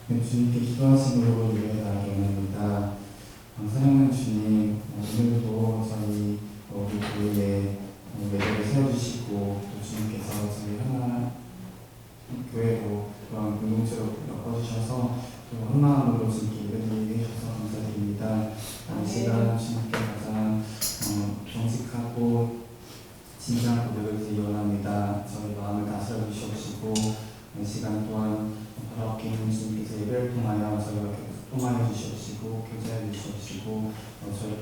주님께 기도하심으로 예배 나가게 원합니다. 사랑하는 주님, 오늘도 저희 우리 교회에 예배를 세워주시고 또 주님께서 저희 하나 교회도 그런 공동체로 엮어주셔서 또 한마음으로 주님께 예배드리게 해주셔서 감사드립니다. 이 시간 주님께 가장 정직하고 진지한 고백을 드리기 원합니다. 저희 마음을 다스려 주시옵시고 이 시간 또한 바라옵게 있는 주님께서 예배를 통하여 저희가 계속 통하여 주시옵시고 교제하여 주시옵시고 저희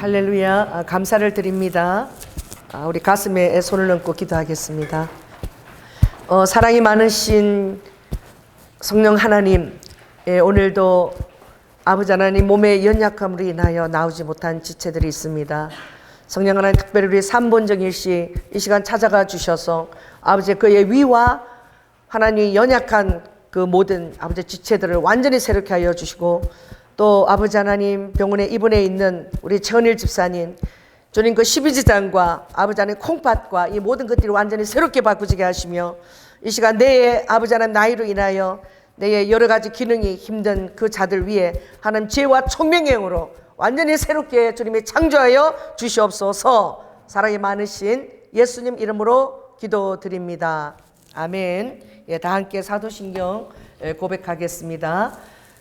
할렐루야. 감사를 드립니다. 우리 가슴에 손을 얹고 기도하겠습니다. 사랑이 많으신 성령 하나님, 오늘도 아버지 하나님 몸의 연약함으로 인하여 나오지 못한 지체들이 있습니다. 성령 하나님, 특별히 우리 삼본정 씨 이 시간 찾아가 주셔서 아버지 그의 위와 하나님 연약한 그 모든 아버지 지체들을 완전히 새롭게 하여 주시고, 또 아버지 하나님 병원에 입원해 있는 우리 최은일 집사님, 주님 그 12지장과 아버지 하나님 콩팥과 이 모든 것들이 완전히 새롭게 바꾸지게 하시며, 이 시간 내의 아버지 하나님 나이로 인하여 내의 여러 가지 기능이 힘든 그 자들 위에 하나님 지혜와 총명의 영으로 완전히 새롭게 주님이 창조하여 주시옵소서. 사랑이 많으신 예수님 이름으로 기도드립니다. 아멘. 다 함께 사도신경 고백하겠습니다.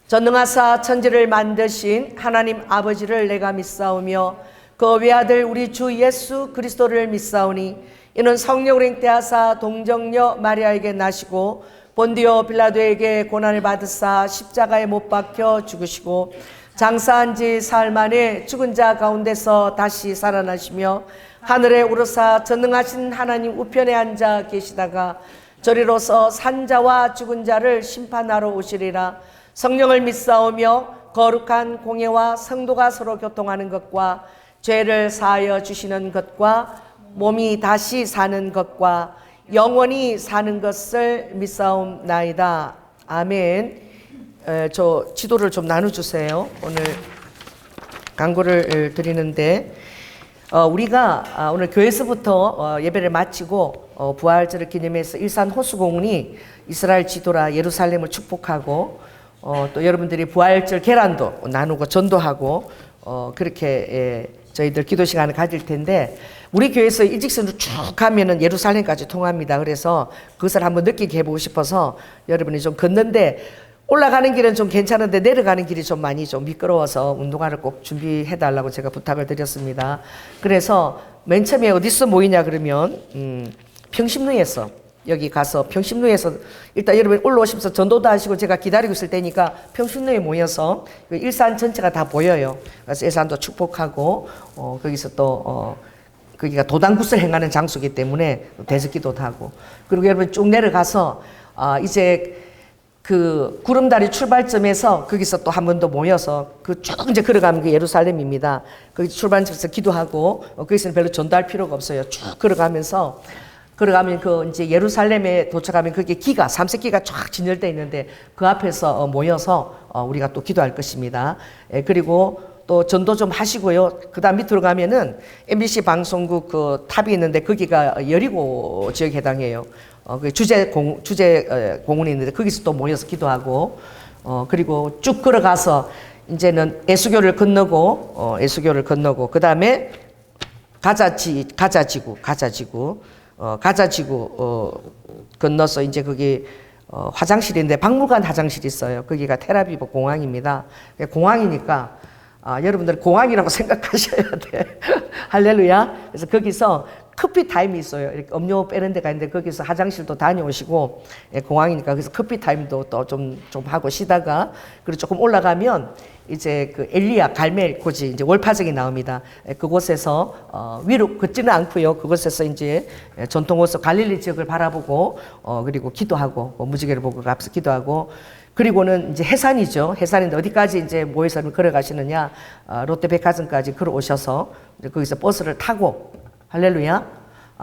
전능하사 천지를 만드신 하나님 아버지를 내가 믿사오며 그 외아들 우리 주 예수 그리스도를 믿사오니 이는 성령으로 잉태하사 동정녀 마리아에게 나시고 본디오 빌라도에게 고난을 받으사 십자가에 못 박혀 죽으시고 장사한 지 사흘 만에 죽은 자 가운데서 다시 살아나시며 하늘에 오르사 전능하신 하나님 우편에 앉아 계시다가 저리로서 산자와 죽은 자를 심판하러 오시리라. 성령을 믿사오며 거룩한 공예와 성도가 서로 교통하는 것과 죄를 사하여 주시는 것과 몸이 다시 사는 것과 영원히 사는 것을 믿사옵나이다. 아멘. 저 지도를 좀 나눠주세요. 오늘 광고를 드리는데 우리가 오늘 교회에서부터 예배를 마치고 부활절을 기념해서 일산 호수공원이 이스라엘 지도라 예루살렘을 축복하고 또 여러분들이 부활절 계란도 나누고 전도하고 그렇게 저희들 기도 시간을 가질 텐데, 우리 교회에서 일직선으로 쭉 가면은 예루살렘까지 통합니다. 그래서 그것을 한번 느끼게 해보고 싶어서 여러분이 좀 걷는데, 올라가는 길은 좀 괜찮은데 내려가는 길이 좀 많이 좀 미끄러워서 운동화를 꼭 준비해 달라고 제가 부탁을 드렸습니다. 그래서 맨 처음에 어디서 모이냐 그러면 평신루에서, 여기 가서 평신루에서 일단 여러분 올라오시면서 전도도 하시고 제가 기다리고 있을 테니까 평신루에 모여서 일산 전체가 다 보여요. 그래서 일산도 축복하고 거기서 또 거기가 도당굿을 행하는 장소이기 때문에 대석기도도 하고, 그리고 여러분 쭉 내려가서 이제 그 구름다리 출발점에서 거기서 또 한 번 더 모여서 그 쭉 이제 걸어가면 그 예루살렘입니다. 거기 출발점에서 기도하고 거기서는 별로 전도할 필요가 없어요. 쭉 걸어가면 그 이제 예루살렘에 도착하면 거기에 기가 삼색기가 쫙 진열되어 있는데 그 앞에서 모여서 우리가 또 기도할 것입니다. 그리고 또 전도 좀 하시고요. 그다음 밑으로 가면은 MBC 방송국 그 탑이 있는데 거기가 여리고 지역에 해당해요. 그 주제 공원이 있는데 거기서 또 모여서 기도하고, 그리고 쭉 걸어가서 이제는 예수교를 건너고 그 다음에 가자지구 건너서 이제 거기 화장실인데 박물관 화장실이 있어요. 거기가 텔아비브 공항입니다. 공항이니까 여러분들 공항이라고 생각하셔야 돼. 할렐루야. 그래서 거기서 커피 타임이 있어요. 이렇게 음료 빼는 데가 있는데 거기서 화장실도 다녀오시고, 공항이니까 그래서 커피 타임도 또 좀 하고 쉬다가, 그리고 조금 올라가면 이제 그 엘리야 갈멜 고지 이제 월파석이 나옵니다. 그곳에서 위로 걷지는 않고요. 그곳에서 이제 전통호수 갈릴리 지역을 바라보고 그리고 기도하고 무지개를 보고 앞서 기도하고, 그리고는 이제 해산이죠. 해산인데 어디까지 이제 모여서 걸어가시느냐? 롯데백화점까지 걸어오셔서 거기서 버스를 타고, 할렐루야.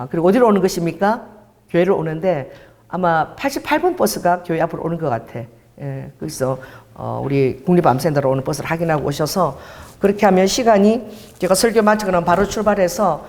그리고 어디로 오는 것입니까? 교회를 오는데 아마 88번 버스가 교회 앞으로 오는 것 같아. 거기서 우리 국립암센터로 오는 버스를 확인하고 오셔서, 그렇게 하면 시간이 제가 설교 마치고 나면 바로 출발해서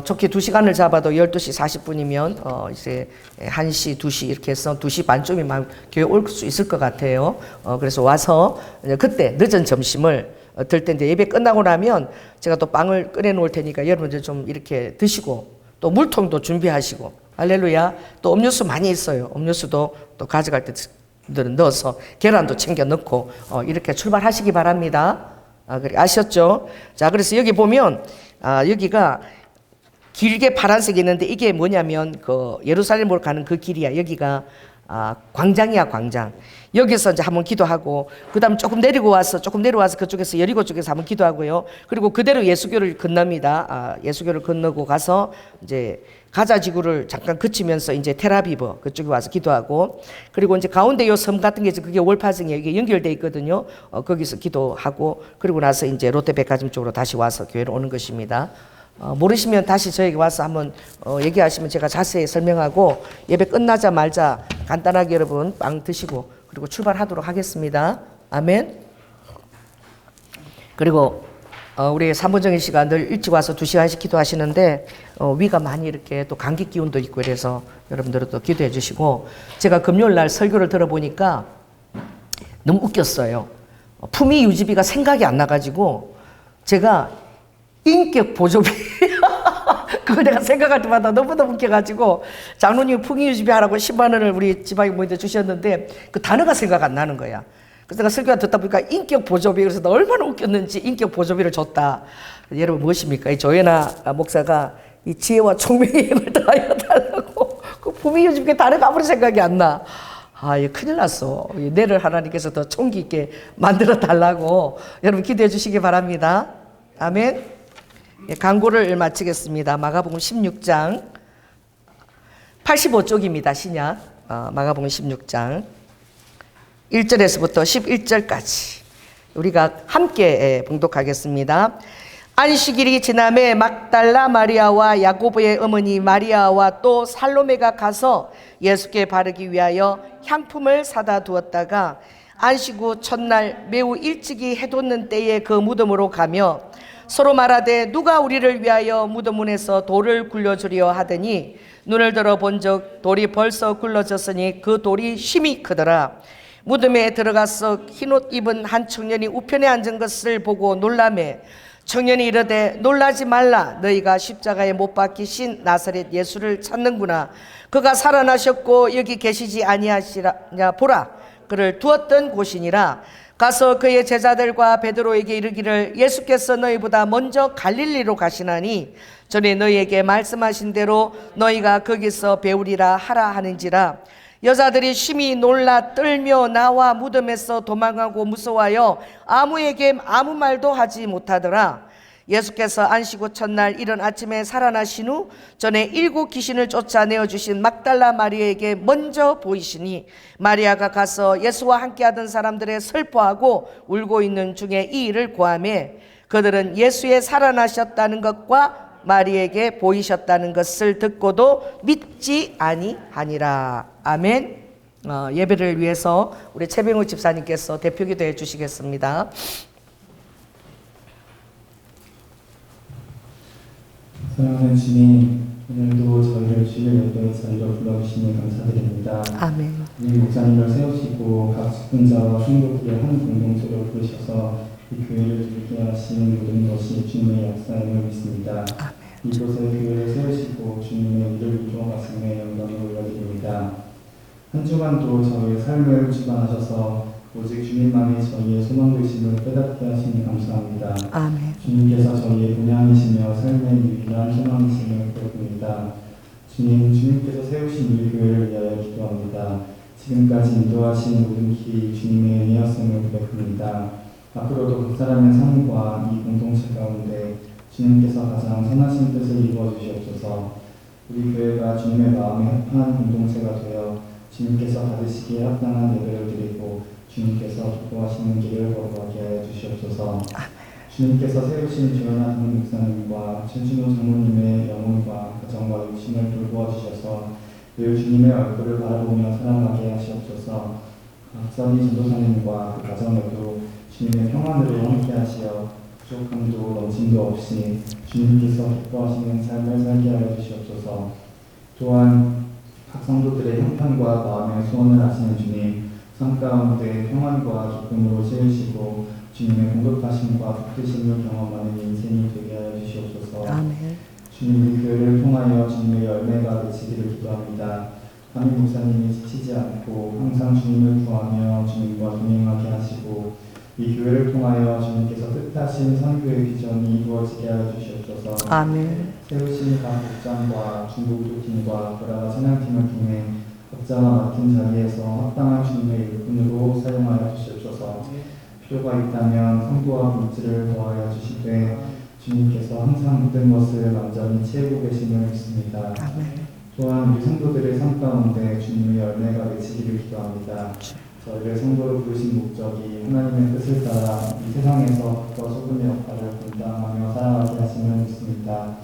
좋게 2시간을 잡아도 12시 40분이면 이제 1시, 2시 이렇게 해서 2시 반쯤이면 교회 올 수 있을 것 같아요. 그래서 와서 그때 늦은 점심을 들 텐데, 예배 끝나고 나면 제가 또 빵을 꺼내 놓을 테니까 여러분들 좀 이렇게 드시고, 또 물통도 준비하시고, 할렐루야. 또 음료수 많이 있어요. 음료수도 또 가져갈 때들은 넣어서 계란도 챙겨 넣고 이렇게 출발하시기 바랍니다. 그래 아셨죠? 자, 그래서 여기 보면 여기가 길게 파란색이 있는데 이게 뭐냐면 그 예루살렘으로 가는 그 길이야. 여기가 광장이야, 광장. 여기서 이제 한번 기도하고, 그 다음 조금 내려와서 그쪽에서 여리고 쪽에서 한번 기도하고요. 그리고 그대로 예수교를 건넙니다. 예수교를 건너고 가서 이제 가자 지구를 잠깐 그치면서 이제 텔아비브 그쪽에 와서 기도하고, 그리고 이제 가운데 요 섬 같은 게 이제 그게 월파성에 이게 연결돼 있거든요. 거기서 기도하고, 그리고 나서 이제 롯데백화점 쪽으로 다시 와서 교회로 오는 것입니다. 모르시면 다시 저에게 와서 한번 얘기하시면 제가 자세히 설명하고, 예배 끝나자마자 간단하게 여러분 빵 드시고 그리고 출발하도록 하겠습니다. 아멘. 그리고 우리 사모정희 씨가 늘 일찍 와서 2시간씩 기도하시는데 위가 많이 이렇게 또 감기 기운도 있고 이래서 여러분들도 기도해 주시고, 제가 금요일 날 설교를 들어보니까 너무 웃겼어요. 품위 유지비가 생각이 안 나가지고 제가 인격 보조비 그걸 내가 생각할 때마다 너무너무 웃겨가지고, 장로님 품위 유지비 하라고 10만 원을 우리 지방에 모인데 주셨는데 그 단어가 생각 안 나는 거야. 그래서 내가 설교가 듣다 보니까 인격 보조비, 그래서 나 얼마나 웃겼는지 인격 보조비를 줬다. 여러분 무엇입니까? 이 조혜나 목사가 이 지혜와 총명의 힘을 다하여 달라고 그 품위 유지비 단어가 아무리 생각이 안 나. 이거 큰일 났어. 내를 하나님께서 더 총기 있게 만들어 달라고 여러분 기도해 주시기 바랍니다. 아멘. 광고를 마치겠습니다. 마가복음 16장 85쪽입니다. 신약 마가복음 16장 1절에서부터 11절까지 우리가 함께 봉독하겠습니다. 안식일이 지남에 막달라 마리아와 야고보의 어머니 마리아와 또 살로메가 가서 예수께 바르기 위하여 향품을 사다 두었다가 안식 후 첫날 매우 일찍이 해돋는 때에 그 무덤으로 가며 서로 말하되 누가 우리를 위하여 무덤 문에서 돌을 굴려주려 하더니 눈을 들어 본즉 돌이 벌써 굴러졌으니 그 돌이 심히 크더라. 무덤에 들어가서 흰옷 입은 한 청년이 우편에 앉은 것을 보고 놀라매 청년이 이르되 놀라지 말라. 너희가 십자가에 못 박히신 나사렛 예수를 찾는구나. 그가 살아나셨고 여기 계시지 아니하시냐. 보라, 그를 두었던 곳이니라. 가서 그의 제자들과 베드로에게 이르기를 예수께서 너희보다 먼저 갈릴리로 가시나니 전에 너희에게 말씀하신 대로 너희가 거기서 배우리라 하라 하는지라. 여자들이 심히 놀라 떨며 나와 무덤에서 도망하고 무서워하여 아무에게 아무 말도 하지 못하더라. 예수께서 안식 후 첫날 이른 아침에 살아나신 후 전에 7 귀신을 쫓아내어 주신 막달라 마리아에게 먼저 보이시니 마리아가 가서 예수와 함께하던 사람들의 슬퍼하고 울고 있는 중에 이 일을 고하매 그들은 예수의 살아나셨다는 것과 마리아에게 보이셨다는 것을 듣고도 믿지 아니하니라. 아멘. 예배를 위해서 우리 최병우 집사님께서 대표기도 해 주시겠습니다. 사랑하는 주님, 오늘도 저희를 주일 예배의 자리로 불러주시니 감사드립니다. 아멘. 우리 목사님을 세우시고 각 직분자와 성도들의 한 공동체로 부르셔서 이 교회를 두게 하신 모든 것이 주님의 역사임을 믿습니다. 아멘. 이곳에 교회를 세우시고 주님의 일을 이루어가심에 영광을 올려드립니다. 한 주간도 저희의 삶을 주관하셔서 오직 주님만이 저희의 소망 되심을 깨닫게 하시니 감사합니다. 아멘. 주님께서 저희의 본향이시며 삶의 유일한 소망이심을 고백합니다. 주님께서 세우신 우리 교회를 위하여 기도합니다. 지금까지 인도하신 모든 길이 주님의 은혜였음을 고백합니다. 앞으로도 각 사람의 삶과 이 공동체 가운데 주님께서 가장 선하신 뜻을 이루어 주시옵소서. 우리 교회가 주님의 마음에 합한 공동체가 되어 주님께서 받으시기에 합당한 예배를 드리고 주님께서 기뻐하시는 길을 걸어가게 하여 주시옵소서. 주님께서 세우신 조연아 동문 목사님과 최준호 장로님의 영혼과 가정과 육신을 돌보아 주셔서 늘 주님의 얼굴을 바라보며 살아가게 하시옵소서. 박선희 전도사님과 그 가정에도 주님의 평안으로 함께 하시어 부족함도 넘침도 없이 주님께서 기뻐하시는 삶을 살게 하여 주시옵소서. 또한 각 성도들의 형편과 마음의 소원을 아시는 주님, 삶 가운데 평안과 기쁨으로 채우시고 주님의 공급하심과 붙드심을 경험하는 인생이 되게 하여 주시옵소서. 아멘. 주님, 우리 교회를 통하여 주님의 열매가 맺히기를 기도합니다. 담임 목사님이 지치지 않고 항상 주님을 구하며 주님과 동행하게 하시고 이 교회를 통하여 주님께서 뜻하신 선교의 비전이 이루어지게 하여 주시옵소서. 아멘. 세우신 각 국장과 중국도팀과 보라와 찬양팀을 통해 각자가 맡은 자리에서 합당한 주님의 일꾼으로 사용하여 주시옵소서. 필요가 있다면 성도와 물질을 더하여 주시되 주님께서 항상 모든 것을 완전히 채우고 계심을 믿습니다. 또한 우리 성도들의 삶 가운데 주님의 열매가 맺히기를 기도합니다. 저희를 성도로 부르신 목적이 하나님의 뜻을 따라 이 세상에서 빛과 소금의 역할을 분담하며 살아가게 하심을 믿습니다.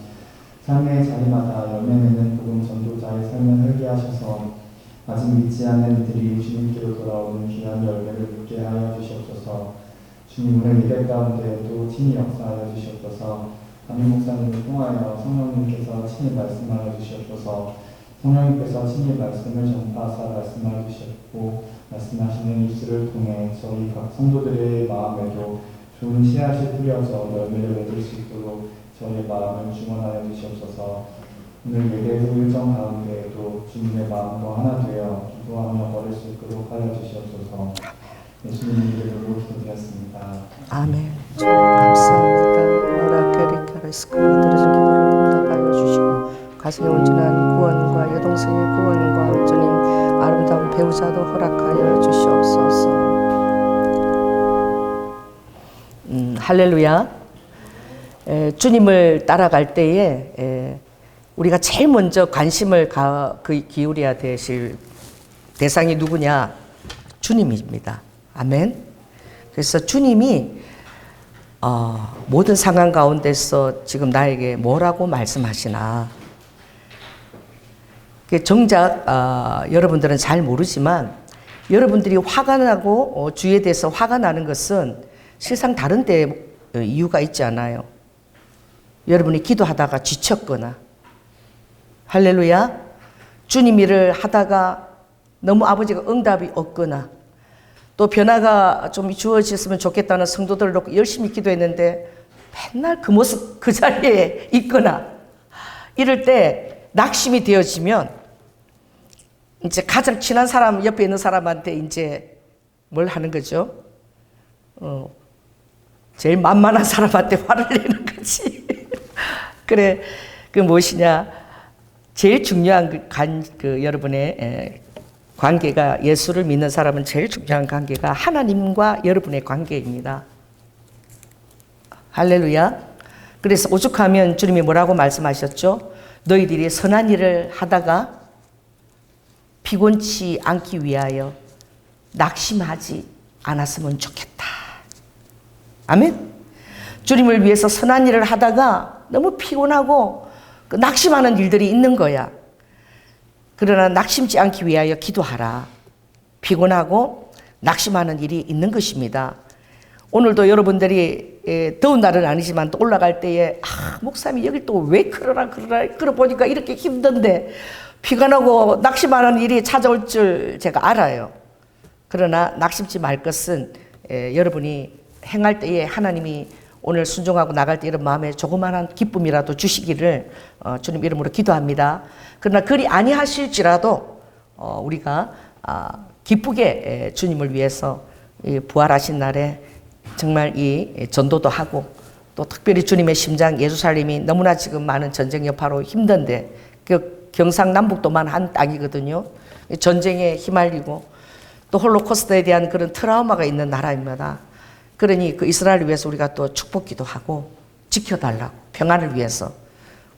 삶의 자리마다 열매 맺는 복음 전도자의 삶을 살게 하셔서 아직 믿지 않는 이들이 주님께로 돌아오는 귀한 열매를 맺게 하여 주시옵소서. 주님 오늘 예배 가운데에도 친히 역사하여 주시옵소서. 담임 목사님을 통하여 성령님께서 친히 말씀하여 주시옵소서. 성령님께서 친히 말씀을 전파하사 말씀하여 주시옵고 말씀하시는 입술을 통해 저희 각 성도들의 마음에도 좋은 씨앗이 뿌려져 열매를 맺을 수 있도록 저희의 마음을 주문하여 주시옵소서. 오늘 예배 후 일정 가운데에도 주님의 마음과 하나 되어 기도하며 걸을 수 있도록 하여 주시옵소서. 예수님 이름으로 기도드렸습니다. 아멘. 주님 감사합니다. 오라케리카레스크로 들으신 기도를 응답하여 주시고 가슴에 온전한 구원과 여동생의 구원과 주님 아름다운 배우자도 허락하여 주시옵소서. 할렐루야. 주님을 따라갈 때에 우리가 제일 먼저 관심을 기울여야 되실 대상이 누구냐? 주님입니다. 아멘. 그래서 주님이 모든 상황 가운데서 지금 나에게 뭐라고 말씀하시나? 정작 여러분들은 잘 모르지만 여러분들이 화가 나고 주에 대해서 화가 나는 것은 실상 다른 데 이유가 있지 않아요. 여러분이 기도하다가 지쳤거나 할렐루야 주님 일을 하다가 너무 아버지가 응답이 없거나 또 변화가 좀 주어졌으면 좋겠다는 성도들을 놓고 열심히 기도했는데 맨날 그 모습 그 자리에 있거나 이럴 때 낙심이 되어지면 이제 가장 친한 사람 옆에 있는 사람한테 이제 뭘 하는 거죠? 제일 만만한 사람한테 화를 내는 거지. 그래, 그 무엇이냐? 제일 중요한 여러분의 관계가 예수를 믿는 사람은 제일 중요한 관계가 하나님과 여러분의 관계입니다. 할렐루야. 그래서 오죽하면 주님이 뭐라고 말씀하셨죠? 너희들이 선한 일을 하다가 피곤치 않기 위하여 낙심하지 않았으면 좋겠다. 아멘. 주님을 위해서 선한 일을 하다가 너무 피곤하고 낙심하는 일들이 있는 거야. 그러나 낙심지 않기 위하여 기도하라. 피곤하고 낙심하는 일이 있는 것입니다. 오늘도 여러분들이 더운 날은 아니지만 또 올라갈 때에 목사님이 여기 또 왜 그러나 보니까 이렇게 힘든데 피곤하고 낙심하는 일이 찾아올 줄 제가 알아요. 그러나 낙심치 말 것은 여러분이 행할 때에 하나님이 오늘 순종하고 나갈 때 이런 마음에 조그마한 기쁨이라도 주시기를 주님 이름으로 기도합니다. 그러나 그리 아니하실지라도 우리가 기쁘게 주님을 위해서 부활하신 날에 정말 이 전도도 하고 또 특별히 주님의 심장 예루살렘이 너무나 지금 많은 전쟁 여파로 힘든데 그 경상남북도만 한 땅이거든요. 전쟁에 휘말리고 또 홀로코스트에 대한 그런 트라우마가 있는 나라입니다. 그러니 그 이스라엘을 위해서 우리가 또 축복기도 하고 지켜달라고 평안을 위해서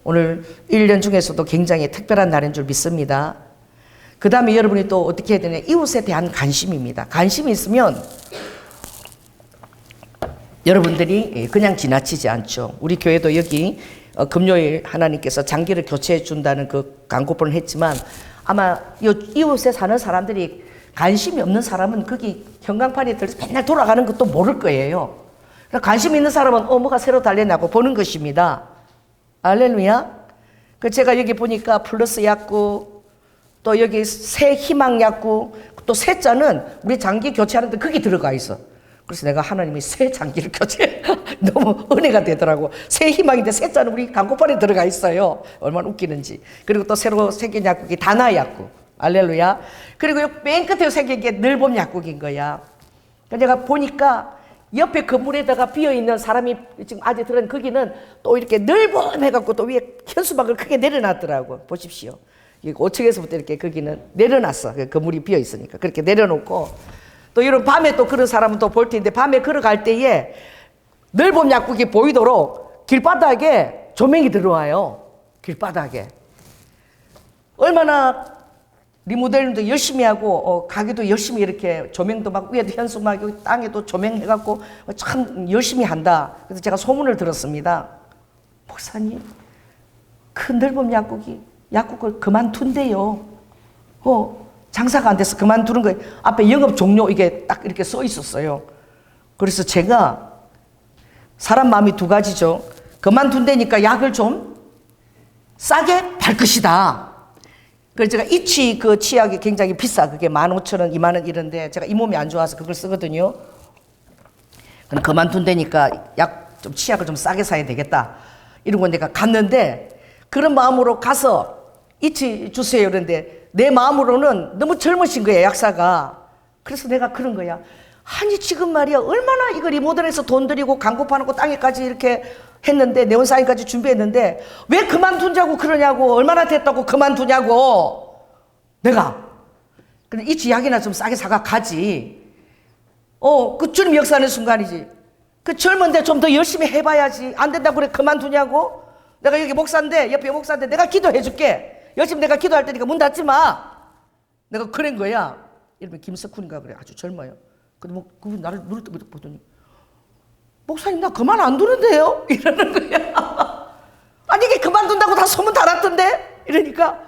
오늘 1년 중에서도 굉장히 특별한 날인 줄 믿습니다. 그 다음에 여러분이 또 어떻게 해야 되냐? 이웃에 대한 관심입니다. 관심이 있으면 여러분들이 그냥 지나치지 않죠. 우리 교회도 여기 금요일 하나님께서 장기를 교체해 준다는 그 광고를 했지만 아마 이웃에 사는 사람들이 관심이 없는 사람은 거기 형광판에 들어서 맨날 돌아가는 것도 모를 거예요. 관심 있는 사람은 뭐가 새로 달려나고 보는 것입니다. 할렐루야. 제가 여기 보니까 플러스 약구 또 여기 새 희망 약구 또 새자는 우리 장기 교체하는데 거기 들어가 있어. 그래서 내가 하나님이 새 장기를 교체 너무 은혜가 되더라고. 새 희망인데 새자는 우리 광고판에 들어가 있어요. 얼마나 웃기는지. 그리고 또 새로 생긴 약국이 다나 약국. 할렐루야. 그리고 맨 끝에 생긴 게 늘봄 약국인 거야. 내가 보니까 옆에 건물에다가 비어있는 사람이 지금 아직 들은 거기는 또 이렇게 늘봄 해갖고 또 위에 현수막을 크게 내려놨더라고. 보십시오. 5층에서부터 이렇게 거기는 내려놨어. 그 건물이 비어 있으니까. 그렇게 내려놓고 또 이런 밤에 또 그런 사람은 또 볼 텐데 밤에 걸어갈 때에 넓은 약국이 보이도록 길바닥에 조명이 들어와요. 길바닥에. 얼마나 리모델링도 열심히 하고 가게도 열심히 이렇게 조명도 막 위에도 현수 막 여기 땅에도 조명해갖고 참 열심히 한다. 그래서 제가 소문을 들었습니다. 목사님, 큰 넓은 약국을 그만둔대요. 장사가 안 돼서 그만두는 거예요. 앞에 영업 종료 이게 딱 이렇게 써 있었어요. 그래서 제가 사람 마음이 두 가지죠. 그만둔다니까 약을 좀 싸게 팔 것이다. 그래서 제가 이치 그 치약이 굉장히 비싸. 그게 15,000원, 20,000원 이런데 제가 이 몸이 안 좋아서 그걸 쓰거든요. 그럼 그만둔다니까 약 좀 치약을 좀 싸게 사야 되겠다. 이러고 내가 갔는데 그런 마음으로 가서 이치 주세요. 그런데 내 마음으로는 너무 젊으신 거예요, 약사가. 그래서 내가 그런 거야. 아니 지금 말이야 얼마나 이거 리모델해서 돈 들이고 광고 파놓고 땅에까지 이렇게 했는데 네온사인까지 준비했는데 왜 그만두냐고 그러냐고. 얼마나 됐다고 그만두냐고. 내가 근데 이치 약이나 좀 싸게 사가 가지. 그 주님 역사하는 순간이지. 그 젊은데 좀 더 열심히 해봐야지. 안 된다고 그래 그만두냐고. 내가 여기 목사인데 옆에 목사인데 내가 기도해 줄게. 열심히 내가 기도할 테니까 문 닫지 마. 내가 그런 거야. 이러면 김석훈인가 그래. 아주 젊어요. 근데 뭐 그분 나를 눈을 뜨고 보더니 목사님 나 그만 안 두는데요? 이러는 거야. 아니 이게 그만둔다고 다 소문 다 났던데? 이러니까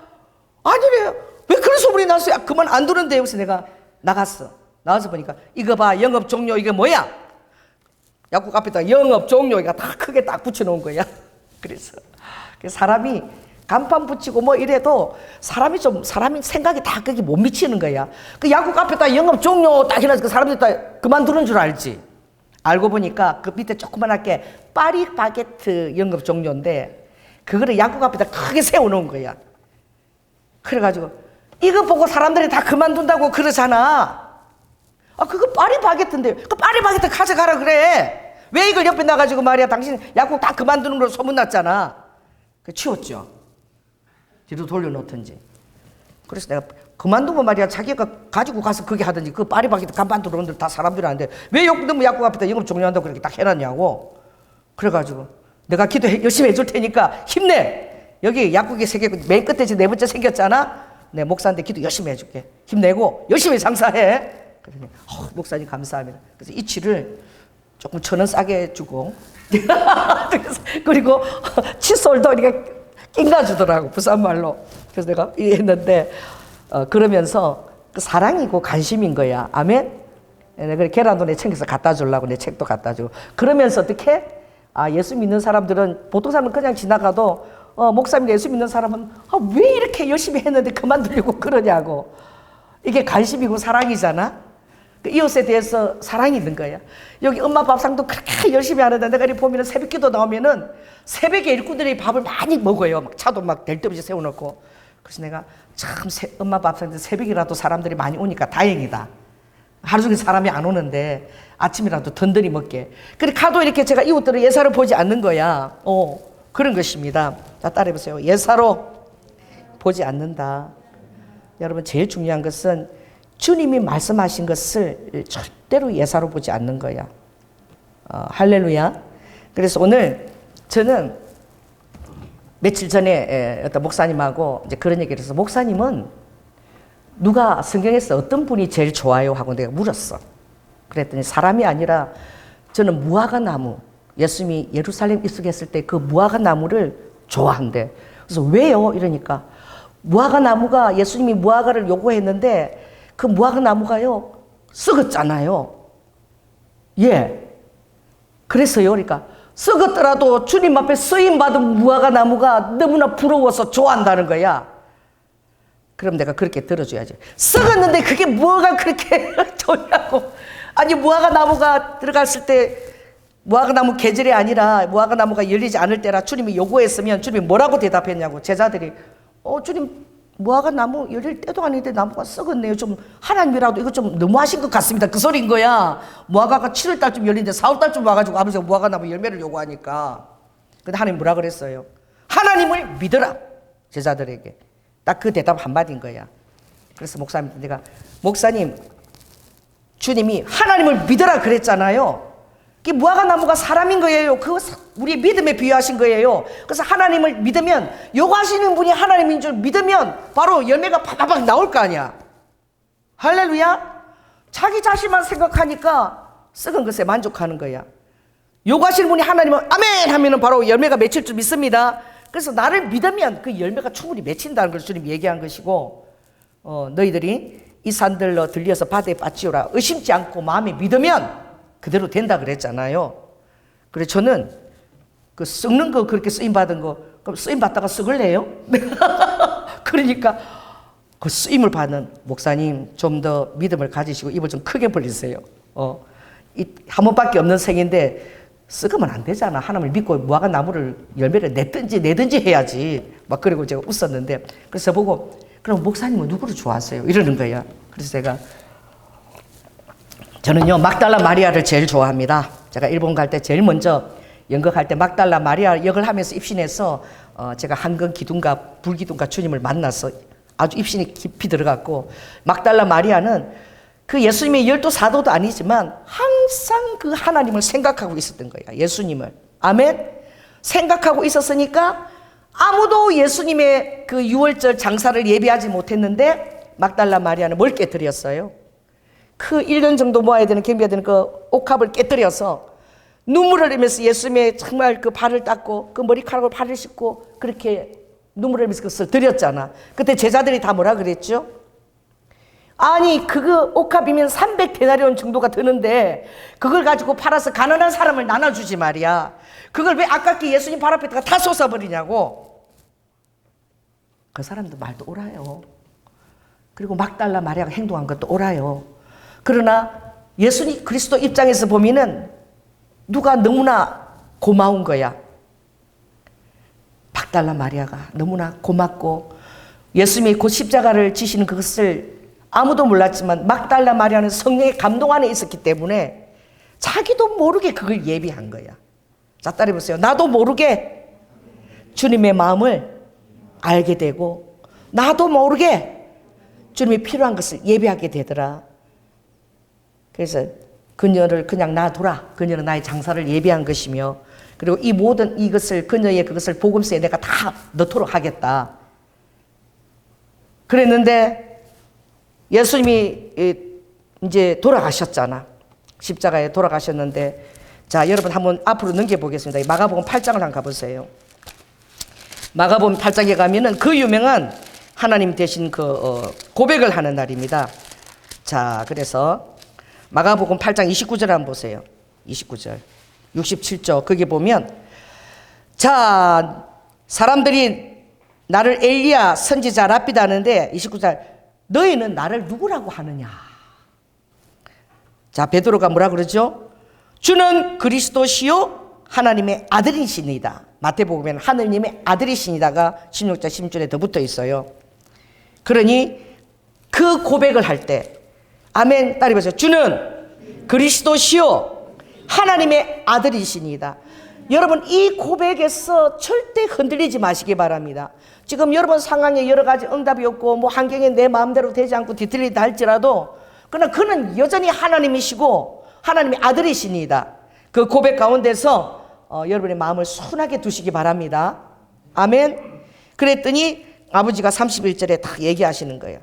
아니래요. 왜 그런 소문이 났어요? 그만 안 두는데요. 그래서 내가 나갔어. 나와서 보니까 이거 봐 영업 종료 이게 뭐야? 약국 앞에다 영업 종료 이거 다 크게 딱 붙여놓은 거야. 그래서 사람이 간판 붙이고 뭐 이래도 사람이 생각이 다 거기 못 미치는 거야. 그 약국 앞에다 영업 종료 딱 해놔서 그 사람들이 다 그만두는 줄 알지. 알고 보니까 그 밑에 조그만하게 파리바게트 영업 종료인데 그거를 약국 앞에다 크게 세워놓은 거야. 그래가지고 이거 보고 사람들이 다 그만둔다고 그러잖아. 그거 파리바게트인데 그 파리바게트 가져가라 그래. 왜 이걸 옆에 놔가지고 말이야 당신 약국 다 그만두는 걸로 소문났잖아. 그 치웠죠. 뒤로 돌려놓던지. 그래서 내가 그만두면 말이야 자기가 가지고 가서 그게 하든지 그 파리바게트 간판 들어오는 데 다 사람들이 하는데 왜 너무 약국 앞에다 영업 종료한다고 그렇게 딱 해놨냐고. 그래가지고 내가 기도 열심히 해줄 테니까 힘내. 여기 약국이 맨 끝에 네 번째 생겼잖아. 내 목사인데 기도 열심히 해줄게. 힘내고 열심히 장사해. 그러더니 목사님 감사합니다. 그래서 이치를 조금 1,000원 싸게 주고 그리고 칫솔도 이렇게 낑가주더라고 부산말로. 그래서 내가 했는데 그러면서 그 사랑이고 관심인 거야. 아멘. 내가 계란도 내 챙겨서 갖다 주려고 내 책도 갖다 주고 그러면서 어떻게 예수 믿는 사람들은 보통 사람은 그냥 지나가도 목사님 예수 믿는 사람은 왜 이렇게 열심히 했는데 그만두려고 그러냐고. 이게 관심이고 사랑이잖아. 그 이웃에 대해서 사랑이 있는 거야. 여기 엄마 밥상도 그렇게 열심히 하는데 내가 이렇게 보면 새벽 기도 나오면은 새벽에 일꾼들이 밥을 많이 먹어요. 막 차도 막 될 데 없이 세워놓고. 그래서 내가 참 엄마 밥상인데 새벽이라도 사람들이 많이 오니까 다행이다. 하루 종일 사람이 안 오는데 아침이라도 든든히 먹게. 그래 가도 이렇게 제가 이웃들을 예사로 보지 않는 거야. 그런 것입니다. 자 따라해보세요. 예사로 보지 않는다. 여러분 제일 중요한 것은 주님이 말씀하신 것을 절대로 예사로 보지 않는 거야. 할렐루야. 그래서 오늘 저는 며칠 전에 어떤 목사님하고 이제 그런 얘기를 해서 목사님은 누가 성경에서 어떤 분이 제일 좋아요? 하고 내가 물었어. 그랬더니 사람이 아니라 저는 무화과 나무, 예수님이 예루살렘 입성했을 때 그 무화과 나무를 좋아한대. 그래서 왜요? 이러니까 무화과 나무가 예수님이 무화과를 요구했는데 그 무화과 나무가요 썩었잖아요. 예. 그래서요. 그러니까 썩었더라도 주님 앞에 쓰임 받은 무화과 나무가 너무나 부러워서 좋아한다는 거야. 그럼 내가 그렇게 들어줘야지. 썩었는데 그게 뭐가 그렇게 좋냐고. 아니 무화과 나무가 들어갔을 때 무화과 나무 계절이 아니라 무화과 나무가 열리지 않을 때라 주님이 요구했으면 주님이 뭐라고 대답했냐고. 제자들이 주님 무화과 나무 열릴 때도 아닌데 나무가 썩었네요. 좀 하나님이라도 이거 좀 너무하신 것 같습니다. 그 소리인 거야. 무화과가 7월 달쯤 열리는데 4월 달쯤 와가지고 아버지가 무화과 나무 열매를 요구하니까. 근데 하나님 뭐라 그랬어요? 하나님을 믿어라. 제자들에게. 딱 그 대답 한마디인 거야. 그래서 목사님한테 내가 목사님 주님이 하나님을 믿으라 그랬잖아요. 그 무화과나무가 사람인 거예요. 그거 우리 믿음에 비유하신 거예요. 그래서 하나님을 믿으면 요구하시는 분이 하나님인 줄 믿으면 바로 열매가 팍팍 나올 거 아니야. 할렐루야. 자기 자신만 생각하니까 썩은 것에 만족하는 거야. 요구하시는 분이 하나님은 아멘 하면은 바로 열매가 맺힐 줄 믿습니다. 그래서 나를 믿으면 그 열매가 충분히 맺힌다는 걸 주님이 얘기한 것이고, 너희들이 이 산들로 들려서 바다에 빠지오라 의심지 않고 마음에 믿으면 그대로 된다 그랬잖아요. 그래 저는 그 썩는 거 그렇게 쓰임 받은 거 그럼 쓰임 받다가 썩을래요? 그러니까 그 쓰임을 받는 목사님 좀 더 믿음을 가지시고 입을 좀 크게 벌리세요. 한 번밖에 없는 생인데 썩으면 안 되잖아. 하나님을 믿고 무화과 나무를 열매를 내든지 해야지. 막 그리고 제가 웃었는데 그래서 보고 그럼 목사님은 누구를 좋아하세요? 이러는 거야. 그래서 저는요 막달라 마리아를 제일 좋아합니다. 제가 일본 갈 때 제일 먼저 연극할 때 막달라 마리아 역을 하면서 입신해서 제가 한건 기둥가 불기둥가 주님을 만나서 아주 입신이 깊이 들어갔고, 막달라 마리아는 그 예수님의 12사도도 아니지만 항상 그 하나님을 생각하고 있었던 거야. 예수님을. 아멘. 생각하고 있었으니까 아무도 예수님의 그 6월절 장사를 예비하지 못했는데 막달라 마리아는 뭘 깨뜨렸어요? 그 1년 정도 모아야 되는 경비해야 되는 그 옥합을 깨뜨려서 눈물을 흘리면서 예수님의 정말 그 발을 닦고 그 머리카락을 발을 씻고 그렇게 눈물을 흘리면서 그것을 드렸잖아. 그때 제자들이 다 뭐라 그랬죠? 아니 그거 옥합이면 300데나리온 정도가 드는데 그걸 가지고 팔아서 가난한 사람을 나눠주지 말이야. 그걸 왜 아깝게 예수님 발 앞에다가 다 쏟아버리냐고. 그 사람도 말도 옳아요. 그리고 막달라 마리아가 행동한 것도 옳아요. 그러나 예수님 그리스도 입장에서 보면은 누가 너무나 고마운 거야. 막달라 마리아가 너무나 고맙고 예수님이 곧 십자가를 지시는 그것을 아무도 몰랐지만 막달라 마리아는 성령의 감동 안에 있었기 때문에 자기도 모르게 그걸 예비한 거야. 자, 따라해보세요. 나도 모르게 주님의 마음을 알게 되고 나도 모르게 주님이 필요한 것을 예비하게 되더라. 그래서 그녀를 그냥 놔두라. 그녀는 나의 장사를 예비한 것이며 그리고 이 모든 이것을 그녀의 그것을 복음서에 내가 다 넣도록 하겠다. 그랬는데 예수님이 이제 돌아가셨잖아. 십자가에 돌아가셨는데 자 여러분 한번 앞으로 넘겨보겠습니다. 마가복음 8장을 한번 가보세요. 마가복음 8장에 가면은 그 유명한 하나님 대신 그 고백을 하는 날입니다. 자 그래서 마가복음 8장 29절 한번 보세요. 29절 67절 거기 보면 자 사람들이 나를 엘리야 선지자 랍비다 하는데 29절 너희는 나를 누구라고 하느냐. 자 베드로가 뭐라 그러죠? 주는 그리스도시요 하나님의 아들이시니다. 마태복음에는 하느님의 아들이시니다가 16절 16절에 더 붙어 있어요. 그러니 그 고백을 할 때 아멘 따라해보세요. 주는 그리스도시요 하나님의 아들이시니다. 여러분 이 고백에서 절대 흔들리지 마시기 바랍니다. 지금 여러분 상황에 여러 가지 응답이 없고 뭐 환경에 내 마음대로 되지 않고 뒤틀리다 할지라도 그러나 그는 여전히 하나님이시고 하나님의 아들이시니다. 그 고백 가운데서 여러분의 마음을 순하게 두시기 바랍니다. 아멘. 그랬더니 아버지가 31절에 다 얘기하시는 거예요.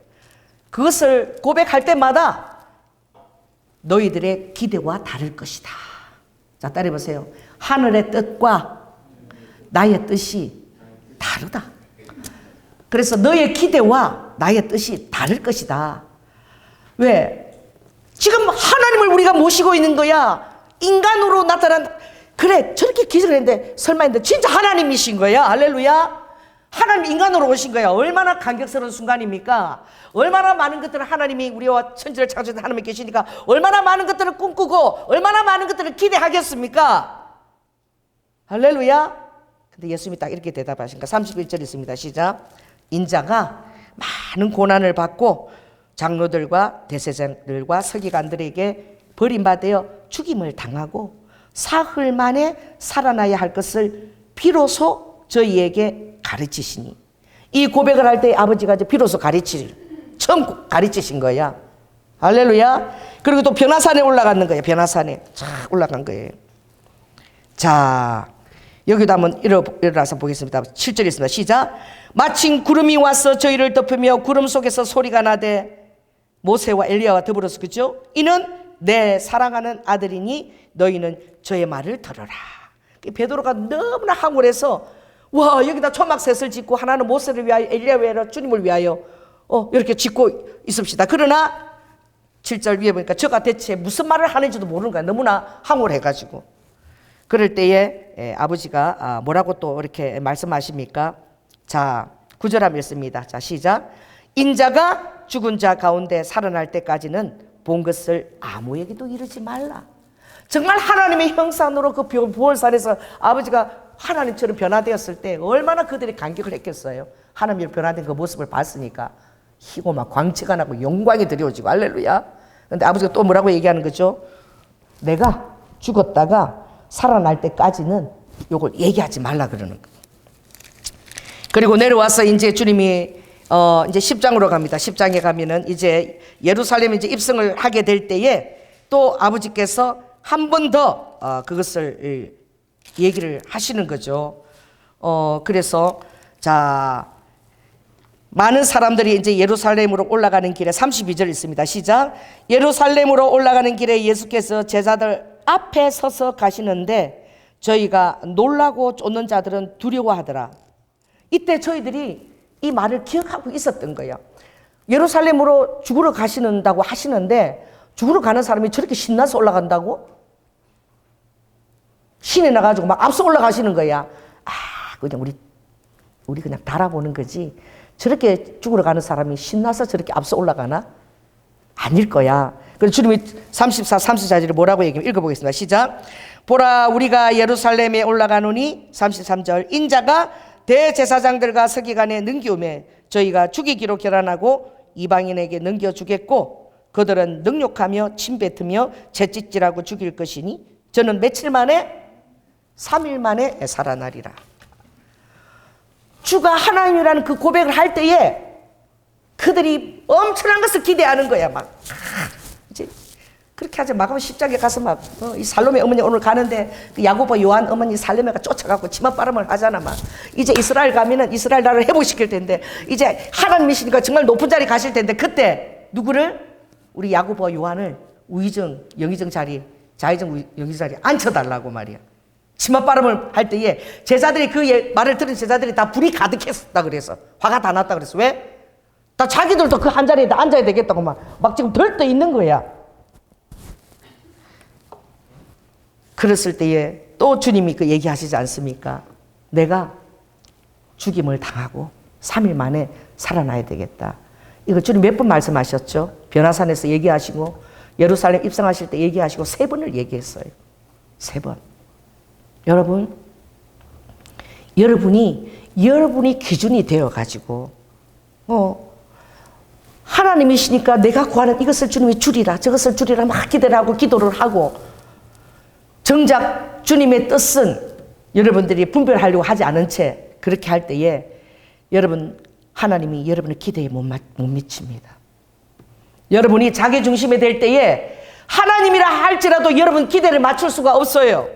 그것을 고백할 때마다 너희들의 기대와 다를 것이다. 자 따라해보세요. 하늘의 뜻과 나의 뜻이 다르다. 그래서 너의 기대와 나의 뜻이 다를 것이다. 왜? 지금 하나님을 우리가 모시고 있는 거야. 인간으로 나타난 그래 저렇게 기적을 했는데 설마 했는데 진짜 하나님이신 거야. 할렐루야. 하나님 인간으로 오신 거야. 얼마나 감격스러운 순간입니까? 얼마나 많은 것들을 하나님이 우리와 천지를 창조한 하나님이 계시니까 얼마나 많은 것들을 꿈꾸고 얼마나 많은 것들을 기대하겠습니까? 할렐루야. 근데 예수님이 딱 이렇게 대답하시니까 31절 있습니다. 시작. 인자가 많은 고난을 받고 장로들과 대제사장들과 서기관들에게 버림받아 죽임을 당하고 사흘 만에 살아나야 할 것을 비로소 저희에게 가르치시니 이 고백을 할 때 아버지가 이제 비로소 처음 가르치신 거야. 할렐루야. 그리고 또 변화산에 올라가는 거예요. 변화산에 쫙 올라간 거예요. 자, 여기도 한번 일어나서 보겠습니다. 7절 있습니다. 시작. 마침 구름이 와서 저희를 덮으며 구름 속에서 소리가 나되 모세와 엘리야와 더불어서, 그죠? 이는 내 사랑하는 아들이니 너희는 저의 말을 들어라. 베드로가 너무나 황홀해서, 와, 여기다 초막셋을 짓고 하나는 모세를 위하여 엘리야를 위하여 주님을 위하여 이렇게 짓고 있읍시다. 그러나 7절 위에 보니까 저가 대체 무슨 말을 하는지도 모르는 거야. 너무나 황홀해가지고. 그럴 때에 아버지가 뭐라고 또 이렇게 말씀하십니까? 자, 9절 한번 읽습니다. 자, 시작. 인자가 죽은 자 가운데 살아날 때까지는 본 것을 아무에게도 이르지 말라. 정말 하나님의 형상으로 그 부활산에서 아버지가 하나님처럼 변화되었을 때 얼마나 그들이 감격을 했겠어요. 하나님이 변화된 그 모습을 봤으니까 희고 막 광채가 나고 영광이 드리워지고. 할렐루야. 근데 아버지가 또 뭐라고 얘기하는 거죠? 내가 죽었다가 살아날 때까지는 요걸 얘기하지 말라 그러는 거예요. 그리고 내려와서 이제 주님이 이제 10장으로 갑니다. 10장에 가면은 이제 예루살렘에 이제 입성을 하게 될 때에 또 아버지께서 한 번 더 그것을 얘기를 하시는 거죠. 그래서 자, 많은 사람들이 이제 예루살렘으로 올라가는 길에 32절 있습니다. 시작. 예루살렘으로 올라가는 길에 예수께서 제자들 앞에 서서 가시는데 저희가 놀라고 쫓는 자들은 두려워하더라. 이때 저희들이 이 말을 기억하고 있었던 거예요. 예루살렘으로 죽으러 가시는다고 하시는데 죽으러 가는 사람이 저렇게 신나서 올라간다고? 신에 나가지고 막 앞서 올라가시는 거야. 그냥 우리 그냥 달아보는 거지. 저렇게 죽으러 가는 사람이 신나서 저렇게 앞서 올라가나? 아닐 거야. 그래서 주님이 34, 34절에 뭐라고 얘기하면 읽어보겠습니다. 시작. 보라, 우리가 예루살렘에 올라가노니 33절. 인자가 대제사장들과 서기관에 넘기오매 저희가 죽이기로 결단하고 이방인에게 넘겨주겠고 그들은 능욕하며 침뱉으며 채찍질하고 죽일 것이니 저는 며칠 만에 3일 만에 살아나리라. 주가 하나님이라는 그 고백을 할 때에 그들이 엄청난 것을 기대하는 거야. 막 이제 그렇게 하지. 막 10장에 가서 막 이 살로메 어머니 오늘 가는데 그 야고보 요한 어머니 살로메가 쫓아가고 치맛바람을 하잖아. 막 이제 이스라엘 가면은 이스라엘 나라를 회복시킬 텐데 이제 하나님이시니까 정말 높은 자리 가실 텐데 그때 누구를? 우리 야고보 요한을 우의정 영의정 자리, 좌의정 영의정 자리 앉혀달라고 말이야. 치맛바람을 할 때에 제자들이 그 말을 들은 제자들이 다 불이 가득했었다 그래서 화가 다 났다 그래서. 왜? 다 자기들도 그 한 자리에 앉아야 되겠다고 막 지금 들떠 있는 거야. 그랬을 때에 또 주님이 그 얘기하시지 않습니까? 내가 죽임을 당하고 3일 만에 살아나야 되겠다. 이거 주님 몇 번 말씀하셨죠? 변화산에서 얘기하시고 예루살렘 입성하실 때 얘기하시고 3번을 얘기했어요. 3번. 여러분이 기준이 되어가지고 하나님이시니까 내가 구하는 이것을 주님이 주리라 저것을 주리라 막 기대를 하고 기도를 하고 정작 주님의 뜻은 여러분들이 분별하려고 하지 않은 채 그렇게 할 때에 여러분 하나님이 여러분의 기대에 못 미칩니다. 여러분이 자기중심이 될 때에 하나님이라 할지라도 여러분 기대를 맞출 수가 없어요.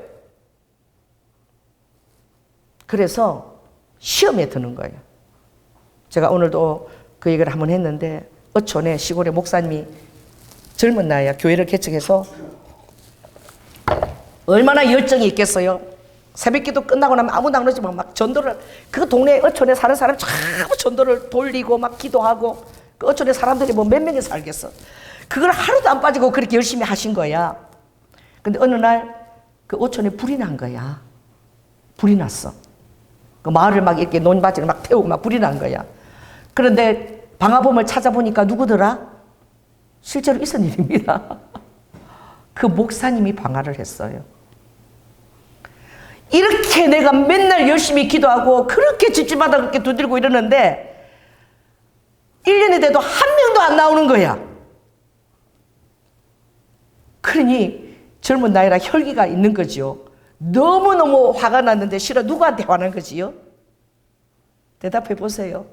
그래서 시험에 드는 거예요. 제가 오늘도 그 얘기를 한번 했는데 어촌에 시골에 목사님이 젊은 나이에 교회를 개척해서 얼마나 열정이 있겠어요. 새벽기도 끝나고 나면 아무도 안 오지만 막 전도를 그 동네 어촌에 사는 사람 전부 전도를 돌리고 막 기도하고 그 어촌에 사람들이 뭐 몇 명이 살겠어. 그걸 하루도 안 빠지고 그렇게 열심히 하신 거야. 근데 어느 날 그 어촌에 불이 난 거야. 불이 났어. 그 마을을 막 이렇게 논밭을 막 태우고 막 불이 난 거야. 그런데 방화범을 찾아보니까 누구더라? 실제로 있은 일입니다. 그 목사님이 방화를 했어요. 이렇게 내가 맨날 열심히 기도하고 그렇게 집집마다 그렇게 두들고 이러는데 1년이 돼도 한 명도 안 나오는 거야. 그러니 젊은 나이라 혈기가 있는 거지요. 너무너무 화가 났는데 싫어 누구한테 화난 거지요? 대답해 보세요.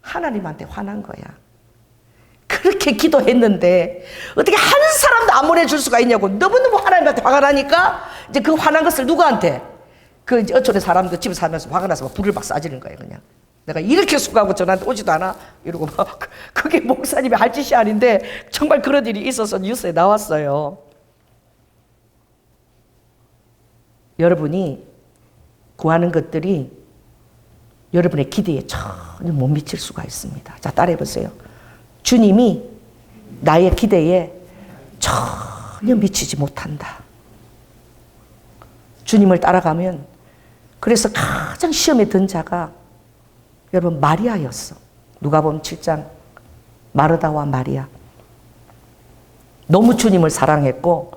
하나님한테 화난 거야. 그렇게 기도했는데 어떻게 한 사람도 안 보내줄 수가 있냐고 너무너무 하나님한테 화가 나니까 이제 그 화난 것을 누구한테? 그 이제 어촌의 사람들 집에 살면서 화가 나서 막 불을 막 쏴지는 거예요. 그냥 내가 이렇게 수고하고 전화한테 오지도 않아? 이러고 막 그게 목사님이 할 짓이 아닌데 정말 그런 일이 있어서 뉴스에 나왔어요. 여러분이 구하는 것들이 여러분의 기대에 전혀 못 미칠 수가 있습니다. 자, 따라해 보세요. 주님이 나의 기대에 전혀 미치지 못한다. 주님을 따라가면 그래서 가장 시험에 든 자가 여러분 마리아였어. 누가복음 7장 마르다와 마리아. 너무 주님을 사랑했고